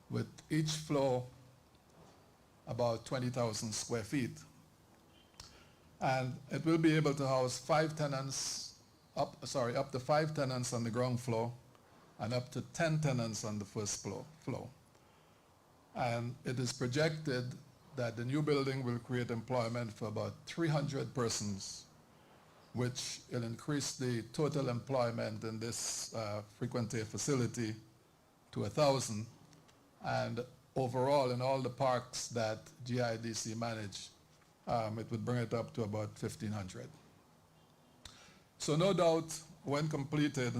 with each floor about 20,000 square feet. And it will be able to house up to 5 tenants on the ground floor and up to 10 tenants on the first floor. And it is projected that the new building will create employment for about 300 persons, which will increase the total employment in this Frequente facility to 1,000. And overall, in all the parks that GIDC manage, it would bring it up to about 1,500. So no doubt, when completed,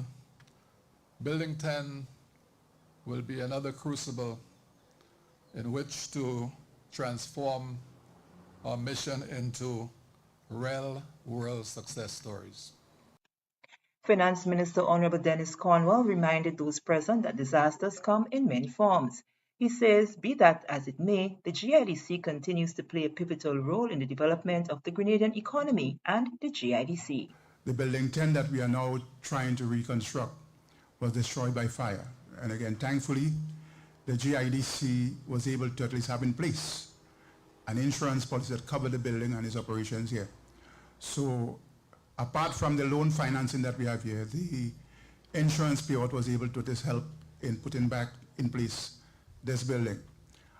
Building 10 will be another crucible in which to transform our mission into real world success stories. Finance Minister Honorable Dennis Cornwall reminded those present that disasters come in many forms. He says, be that as it may, the GIDC continues to play a pivotal role in the development of the Grenadian economy and the GIDC. The Building 10 that we are now trying to reconstruct was destroyed by fire. And again, thankfully, the GIDC was able to at least have in place an insurance policy that covered the building and its operations here. So apart from the loan financing that we have here, the insurance payout was able to just help in putting back in place this building.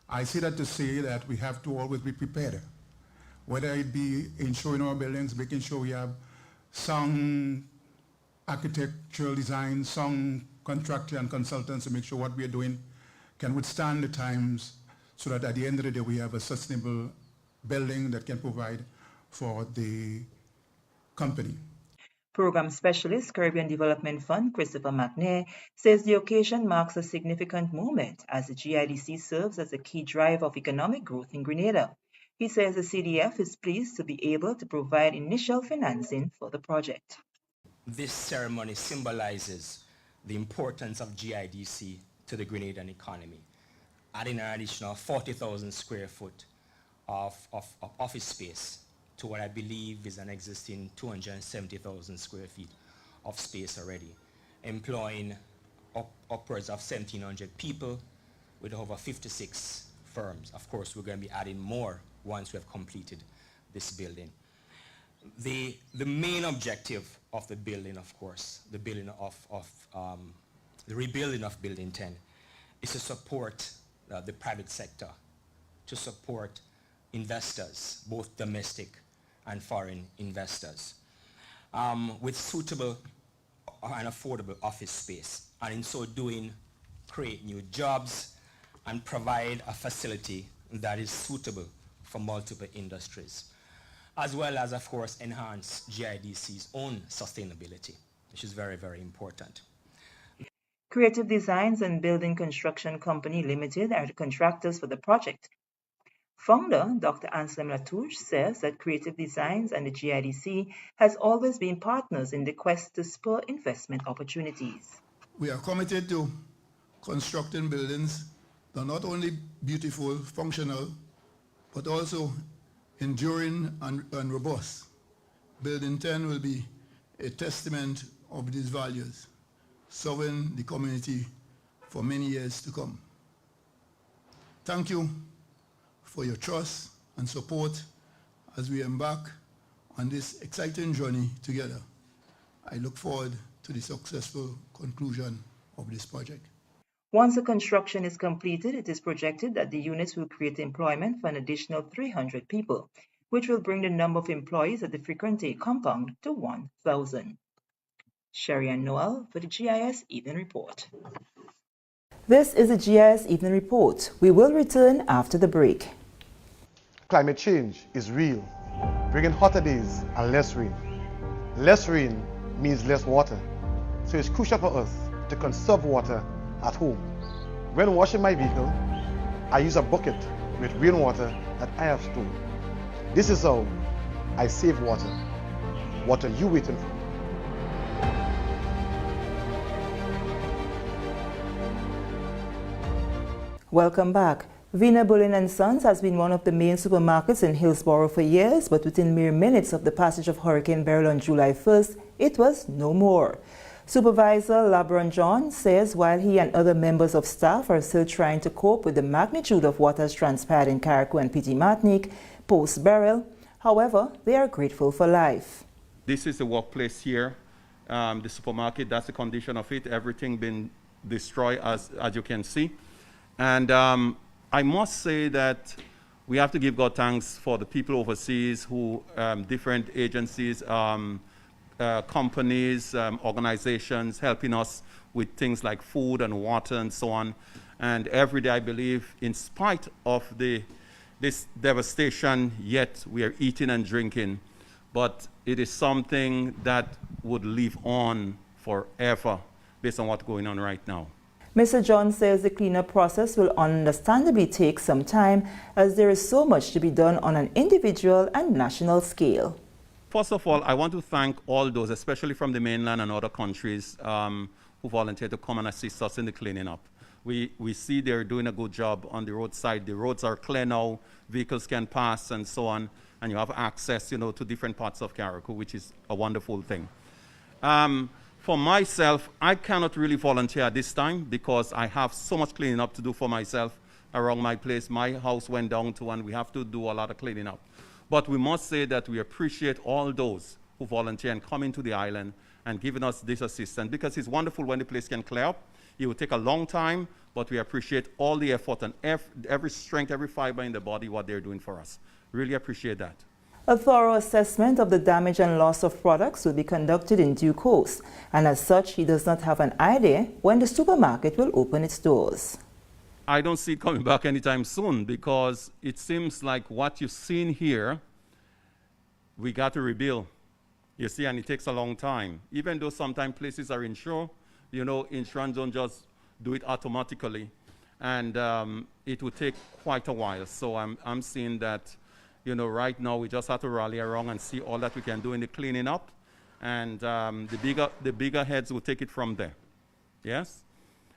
I say that to say that we have to always be prepared, whether it be insuring our buildings, making sure we have some architectural design, some contractor and consultants to make sure what we are doing can withstand the times, so that at the end of the day we have a sustainable building that can provide for the company. Program Specialist, Caribbean Development Fund, Christopher McNair, says the occasion marks a significant moment as the GIDC serves as a key driver of economic growth in Grenada. He says the CDF is pleased to be able to provide initial financing for the project. This ceremony symbolizes the importance of GIDC to the Grenadian economy, adding an additional 40,000 square foot of office space to what I believe is an existing 270,000 square feet of space already, employing upwards of 1,700 people with over 56 firms. Of course, we're going to be adding more once we have completed this building. The main objective of the building, of course, the rebuilding of Building 10, is to support the private sector, to support investors, both domestic and foreign investors, with suitable an affordable office space, and in so doing, create new jobs and provide a facility that is suitable for multiple industries, as well as, of course, enhance GIDC's own sustainability, which is very, very important. Creative Designs and Building Construction Company Limited are the contractors for the project. Founder Dr. Anselm Latouche says that Creative Designs and the GIDC has always been partners in the quest to spur investment opportunities. We are committed to constructing buildings that are not only beautiful, functional, but also enduring and robust. Building 10 will be a testament of these values, serving the community for many years to come. Thank you for your trust and support as we embark on this exciting journey together. I look forward to the successful conclusion of this project. Once the construction is completed, it is projected that the units will create employment for an additional 300 people, which will bring the number of employees at the Frequente compound to 1,000. Sherry Ann Noel for the GIS Evening Report. This is the GIS Evening Report. We will return after the break. Climate change is real, bringing hotter days and less rain. Less rain means less water, so it's crucial for us to conserve water at home. When washing my vehicle, I use a bucket with rainwater that I have stored. This is how I save water. What are you waiting for? Welcome back. Vina Bullen & Sons has been one of the main supermarkets in Hillsborough for years, but within mere minutes of the passage of Hurricane Beryl on July 1st, it was no more. Supervisor LeBron John says while he and other members of staff are still trying to cope with the magnitude of what has transpired in Carriacou and Petit Martinique post-Beryl, however, they are grateful for life. This is the workplace here, the supermarket, that's the condition of it, everything been destroyed as you can see. And I must say that we have to give God thanks for the people overseas who, different agencies, companies, organizations helping us with things like food and water and so on. And every day I believe, in spite of this devastation, yet we are eating and drinking. But it is something that would live on forever based on what's going on right now. Mr. John says the cleanup process will understandably take some time as there is so much to be done on an individual and national scale. First of all, I want to thank all those, especially from the mainland and other countries, who volunteered to come and assist us in the cleaning up. We see they're doing a good job on the roadside. The roads are clear now, vehicles can pass and so on, and you have access, to different parts of Carriacou, which is a wonderful thing. For myself, I cannot really volunteer at this time because I have so much cleaning up to do for myself around my place. My house went down to, and we have to do a lot of cleaning up. But we must say that we appreciate all those who volunteer and come into the island and giving us this assistance, because it's wonderful when the place can clear up. It will take a long time, but we appreciate all the effort and every strength, every fiber in the body, what they're doing for us. Really appreciate that. A thorough assessment of the damage and loss of products will be conducted in due course, and as such, he does not have an idea when the supermarket will open its doors. I don't see it coming back anytime soon, because it seems like what you've seen here, we got to rebuild. You see, and it takes a long time. Even though sometimes places are insured, insurance don't just do it automatically, and it will take quite a while. So I'm seeing that, right now we just have to rally around and see all that we can do in the cleaning up, and the bigger heads will take it from there. Yes?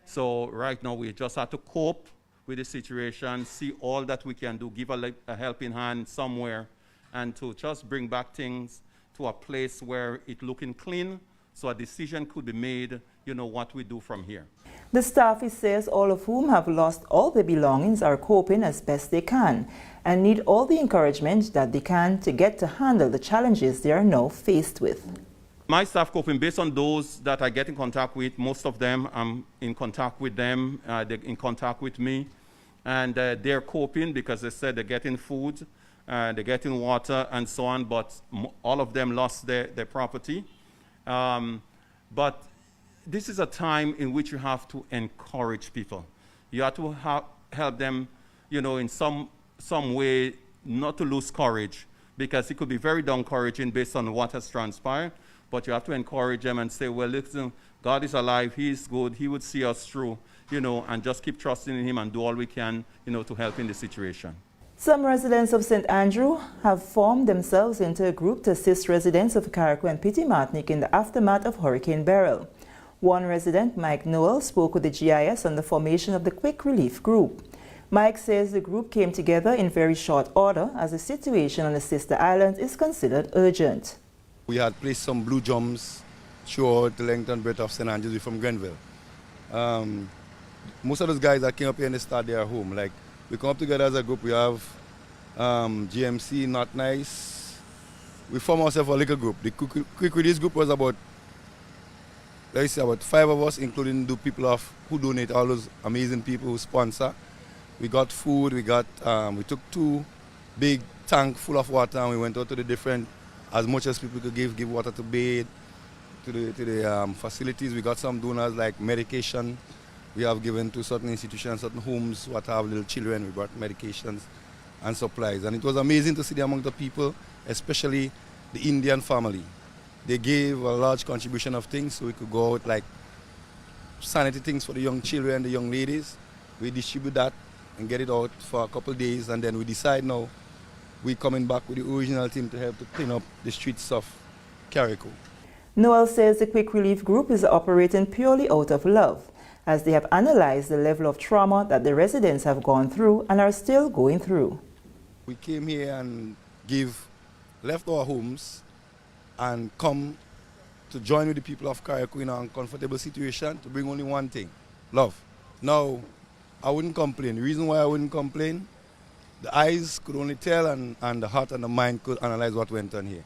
So right now we just have to cope with the situation, see all that we can do, give a helping hand somewhere, and to just bring back things to a place where it's looking clean, so a decision could be made, what we do from here. The staff, he says, all of whom have lost all their belongings, are coping as best they can and need all the encouragement that they can to get to handle the challenges they are now faced with. My staff coping based on those that I get in contact with. Most of them, I'm in contact with them, they're in contact with me, and they're coping because they said they're getting food, they're getting water and so on, but all of them lost their property. But this is a time in which you have to encourage people. You have to help them, in some way not to lose courage, because it could be very discouraging based on what has transpired. But you have to encourage them and say, well, listen, God is alive, He is good, He would see us through, and just keep trusting in Him and do all we can, to help in the situation. Some residents of St. Andrew have formed themselves into a group to assist residents of Carriacou and Petit Martinique in the aftermath of Hurricane Beryl. One resident, Mike Noel, spoke with the GIS on the formation of the Quick Relief Group. Mike says the group came together in very short order as the situation on the sister islands is considered urgent. We had placed some blue jumps throughout the length and breadth of St. Andrews from Grenville. Most of those guys that came up here and they start their home. Like, we come up together as a group. We have GMC, Not Nice. We form ourselves a little group. The Quick Release group was about 5 of us, including the people who donate, all those amazing people who sponsor. We got food, we took 2 big tanks full of water, and we went out to the different, as much as people could give water to bathe, to the facilities. We got some donors like medication. We have given to certain institutions, certain homes what have little children. We brought medications and supplies. And it was amazing to see the amount of people, especially the Indian family. They gave a large contribution of things so we could go out, like sanitary things for the young children, the young ladies. We distribute that and get it out for a couple of days, and then we decide now we're coming back with the original team to help to clean up the streets of Carriacou. Noel says the Quick Relief Group is operating purely out of love, as they have analyzed the level of trauma that the residents have gone through and are still going through. We came here and left our homes and come to join with the people of Carriacou in an uncomfortable situation to bring only one thing, love. Now, I wouldn't complain. The reason why I wouldn't complain, the eyes could only tell and the heart and the mind could analyze what went on here.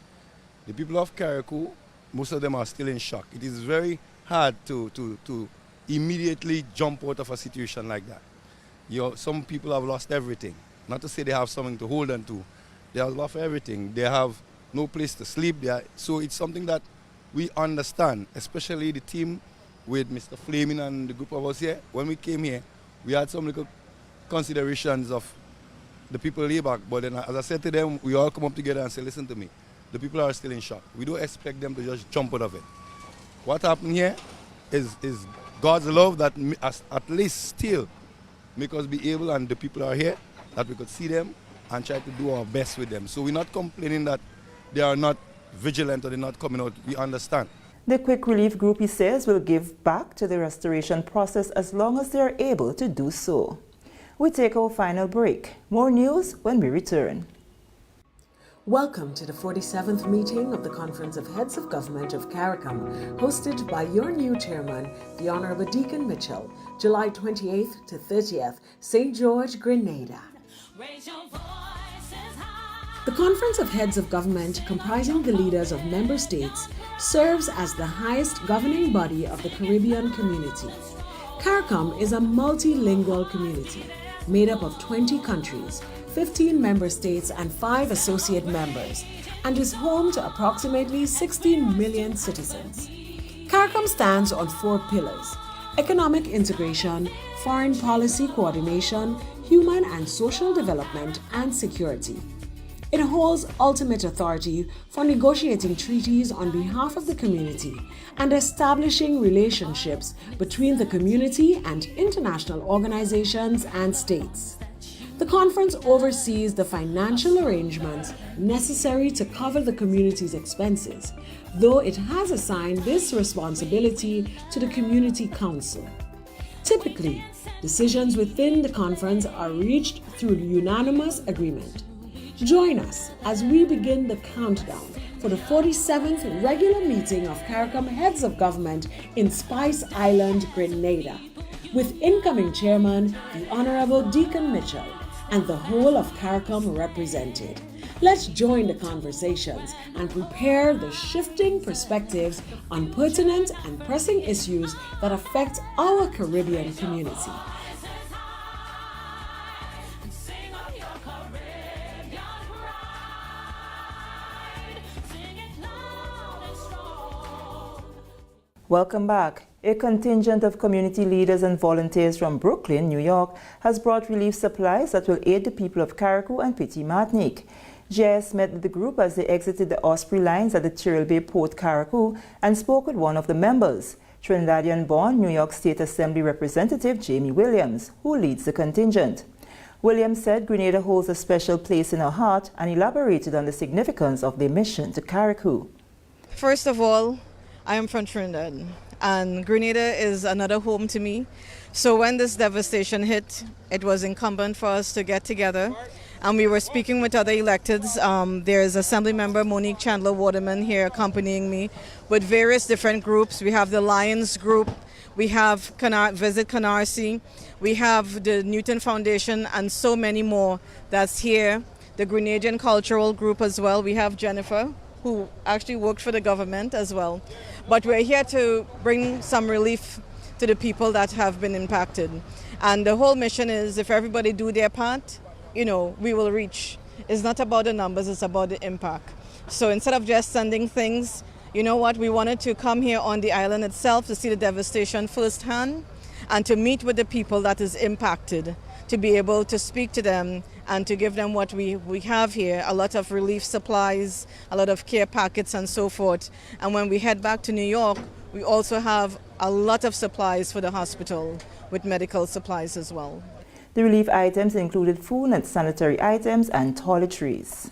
The people of Carriacou, most of them are still in shock. It is very hard to immediately jump out of a situation like that. Some people have lost everything. Not to say they have something to hold on to. They have lost everything. They have no place to sleep. So it's something that we understand, especially the team with Mr. Flaming and the group of us here. When we came here, we had some little considerations of the people way back, but then as I said to them, we all come up together and say, listen to me, the people are still in shock. We don't expect them to just jump out of it. What happened here is God's love that at least still make us be able, and the people are here, that we could see them and try to do our best with them. So we're not complaining that they are not vigilant or they're not coming out. We understand. The Quick Relief Group, he says, will give back to the restoration process as long as they are able to do so. We take our final break. More news when we return. Welcome to the 47th meeting of the Conference of Heads of Government of Carriacou, hosted by your new chairman, the Honorable Deacon Mitchell, July 28th to 30th, St. George, Grenada. The Conference of Heads of Government, comprising the leaders of member states, serves as the highest governing body of the Caribbean community. CARICOM is a multilingual community made up of 20 countries, 15 member states and 5 associate members, and is home to approximately 16 million citizens. CARICOM stands on 4 pillars: economic integration, foreign policy coordination, human and social development, and security. It holds ultimate authority for negotiating treaties on behalf of the community and establishing relationships between the community and international organizations and states. The conference oversees the financial arrangements necessary to cover the community's expenses, though it has assigned this responsibility to the Community Council. Typically, decisions within the conference are reached through unanimous agreement. Join us as we begin the countdown for the 47th regular meeting of CARICOM Heads of Government in Spice Island, Grenada, with incoming chairman, the Honorable Deacon Mitchell, and the whole of CARICOM represented. Let's join the conversations and prepare the shifting perspectives on pertinent and pressing issues that affect our Caribbean community. Welcome back. A contingent of community leaders and volunteers from Brooklyn, New York, has brought relief supplies that will aid the people of Carriacou and Petit-Martinique. GIS met with the group as they exited the Osprey lines at the Tyrrell Bay Port, Carriacou, and spoke with one of the members, Trinidadian-born New York State Assembly Representative Jamie Williams, who leads the contingent. Williams said Grenada holds a special place in her heart and elaborated on the significance of their mission to Carriacou. First of all, I am from Trinidad, and Grenada is another home to me. So when this devastation hit, it was incumbent for us to get together. And we were speaking with other electeds. There's Assembly Member Monique Chandler Waterman here accompanying me with various different groups. We have the Lions Group, we have Visit Canarsie, we have the Newton Foundation, and so many more that's here. The Grenadian Cultural Group as well. We have Jennifer, who actually worked for the government as well. But we're here to bring some relief to the people that have been impacted. And the whole mission is if everybody do their part, we will reach. It's not about the numbers, it's about the impact. So instead of just sending things, you know what, we wanted to come here on the island itself to see the devastation firsthand and to meet with the people that is impacted, to be able to speak to them and to give them what we have here, a lot of relief supplies, a lot of care packets and so forth. And when we head back to New York, we also have a lot of supplies for the hospital with medical supplies as well. The relief items included food and sanitary items and toiletries.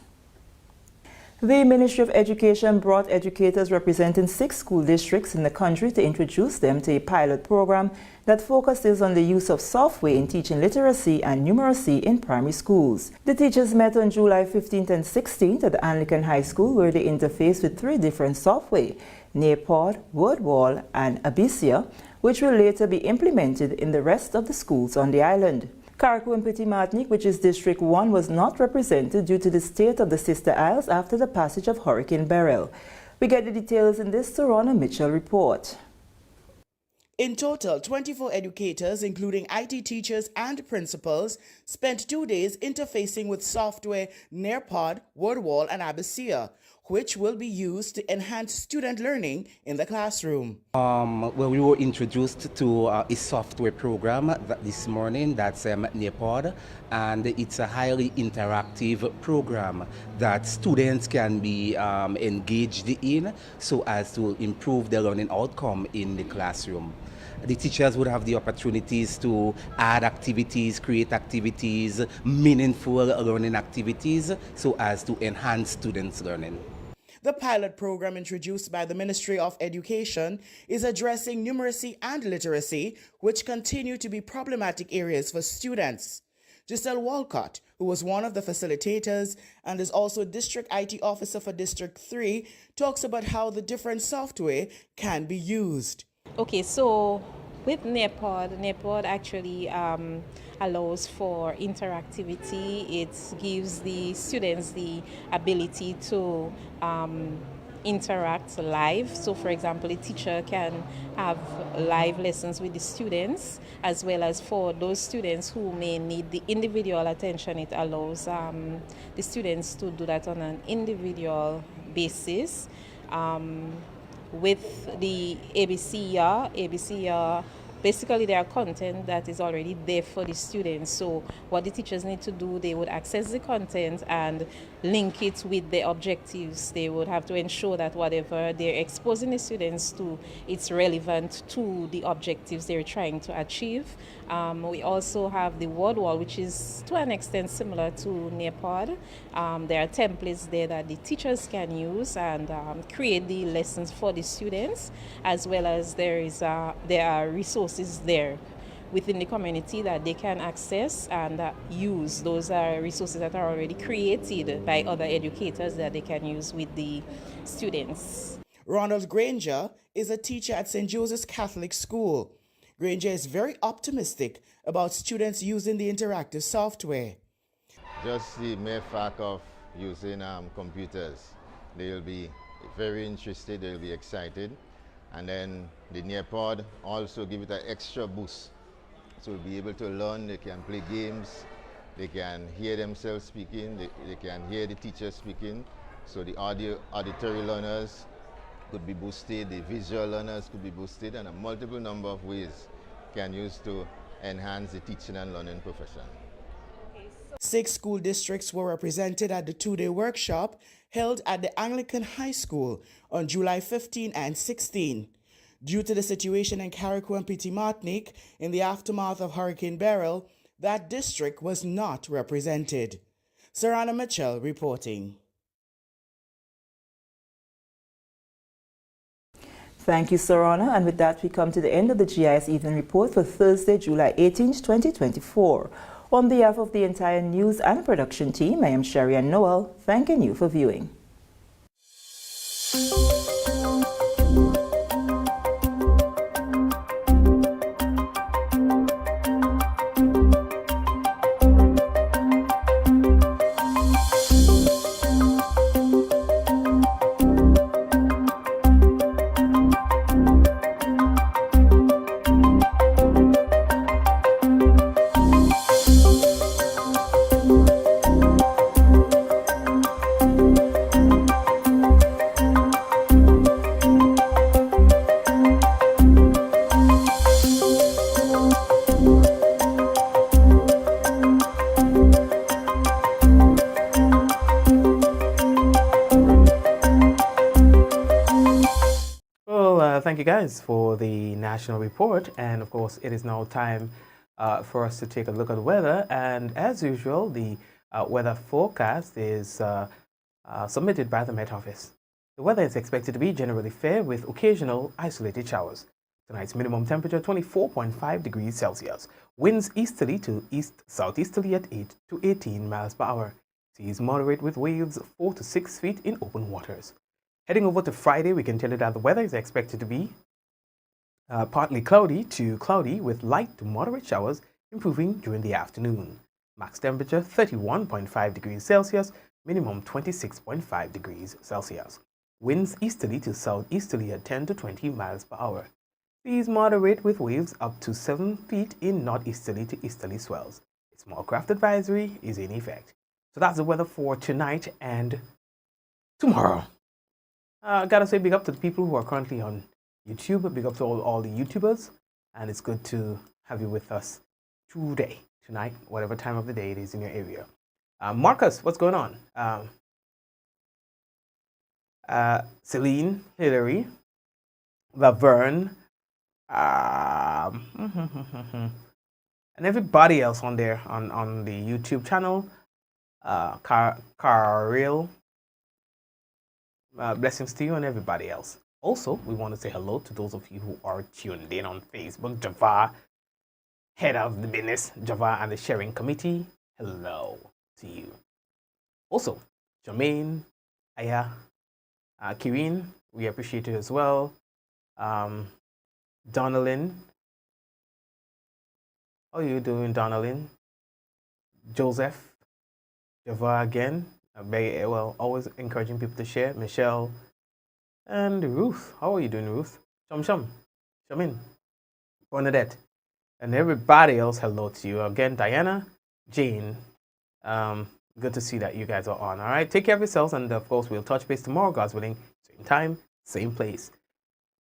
The Ministry of Education brought educators representing 6 school districts in the country to introduce them to a pilot program that focuses on the use of software in teaching literacy and numeracy in primary schools. The teachers met on July 15th and 16th at the Anglican High School, where they interfaced with 3 different software, Nearpod, WordWall, and Abyssia, which will later be implemented in the rest of the schools on the island. Carriacou and Petit-Martinique, which is District 1, was not represented due to the state of the Sister Isles after the passage of Hurricane Beryl. We get the details in this Serona Mitchell report. In total, 24 educators, including IT teachers and principals, spent 2 days interfacing with software Nearpod, WordWall, and Abyssia, which will be used to enhance student learning in the classroom. Well, we were introduced to a software program this morning that's Nearpod, and it's a highly interactive program that students can be engaged in so as to improve their learning outcome in the classroom. The teachers would have the opportunities to add activities, create activities, meaningful learning activities so as to enhance students' learning. The pilot program introduced by the Ministry of Education is addressing numeracy and literacy, which continue to be problematic areas for students. Giselle Walcott, who was one of the facilitators and is also District IT Officer for District 3, talks about how the different software can be used. Okay, so with Nearpod actually allows for interactivity. It gives the students the ability to interact live. So for example, a teacher can have live lessons with the students, as well as for those students who may need the individual attention, it allows the students to do that on an individual basis. With the ABC, basically there are content that is already there for the students. So what the teachers need to do, they would access the content and link it with the objectives. They would have to ensure that whatever they're exposing the students to, it's relevant to the objectives they're trying to achieve. We also have the WordWall, which is to an extent similar to Nearpod. There are templates there that the teachers can use and create the lessons for the students, as well as there are resources there within the community that they can access and use. Those are resources that are already created by other educators that they can use with the students. Ronald Granger is a teacher at St. Joseph's Catholic School. Granger is very optimistic about students using the interactive software. Just the mere fact of using computers, they'll be very interested, they'll be excited. And then the Nearpod also give it an extra boost. So they'll be able to learn, they can play games, they can hear themselves speaking, they can hear the teacher speaking. So the auditory learners, could be boosted, the visual learners could be boosted, and a multiple number of ways can use to enhance the teaching and learning profession. 6 school districts were represented at the two-day workshop held at the Anglican High School on July 15 and 16. Due to the situation in Carriacou and Petit Martinique in the aftermath of Hurricane Beryl, that district was not represented. Sarana Mitchell reporting. Thank you, Sarana. And with that, we come to the end of the GIS Evening Report for Thursday, July 18, 2024. On behalf of the entire news and production team, I am Sherry Ann Noel, thanking you for viewing. Thank you guys for the national report, and of course it is now time for us to take a look at the weather. And as usual, the weather forecast is submitted by the Met Office. The weather is expected to be generally fair with occasional isolated showers. Tonight's minimum temperature 24.5 degrees Celsius. Winds easterly to east-southeasterly at 8 to 18 miles per hour. Seas moderate with waves 4 to 6 feet in open waters. Heading over to Friday, we can tell you that the weather is expected to be partly cloudy to cloudy with light to moderate showers, improving during the afternoon. Max temperature 31.5 degrees Celsius, minimum 26.5 degrees Celsius. Winds easterly to southeasterly at 10 to 20 miles per hour. Seas moderate with waves up to 7 feet in northeasterly to easterly swells. A small craft advisory is in effect. So that's the weather for tonight and tomorrow. Gotta say big up to the people who are currently on YouTube. Big up to all the YouTubers. And it's good to have you with us today, tonight, whatever time of the day it is in your area. Marcus, what's going on? Celine, Hillary, Laverne, and everybody else on there on the YouTube channel. Caril. Blessings to you and everybody else. Also, we want to say hello to those of you who are tuned in on Facebook. Java, head of the business, Java and the sharing committee. Hello to you. Also, Jermaine, Aya, Kirin, we appreciate you as well. Donalyn, how are you doing, Donalyn? Joseph, Java again. Well, always encouraging people to share. Michelle and Ruth. How are you doing, Ruth? Shamin, Bernadette, and everybody else. Hello to you again, Diana, Jane. Good to see that you guys are on. All right, take care of yourselves, and of course, we'll touch base tomorrow, God's willing. Same time, same place.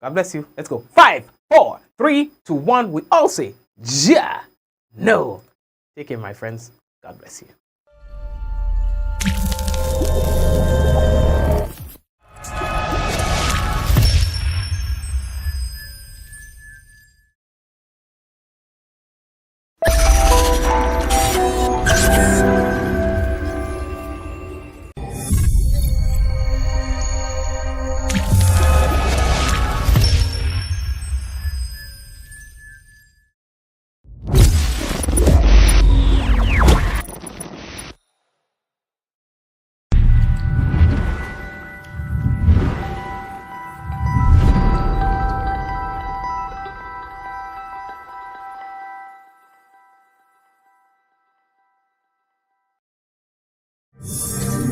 God bless you. Let's go. 5, 4, 3, 2, 1. We all say, Ja. No. Take care, my friends. God bless you.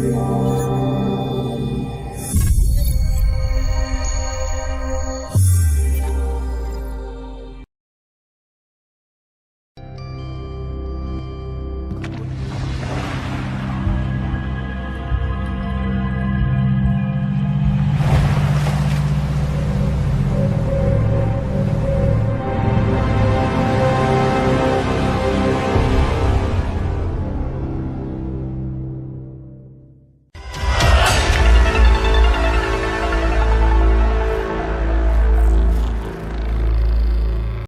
Yeah.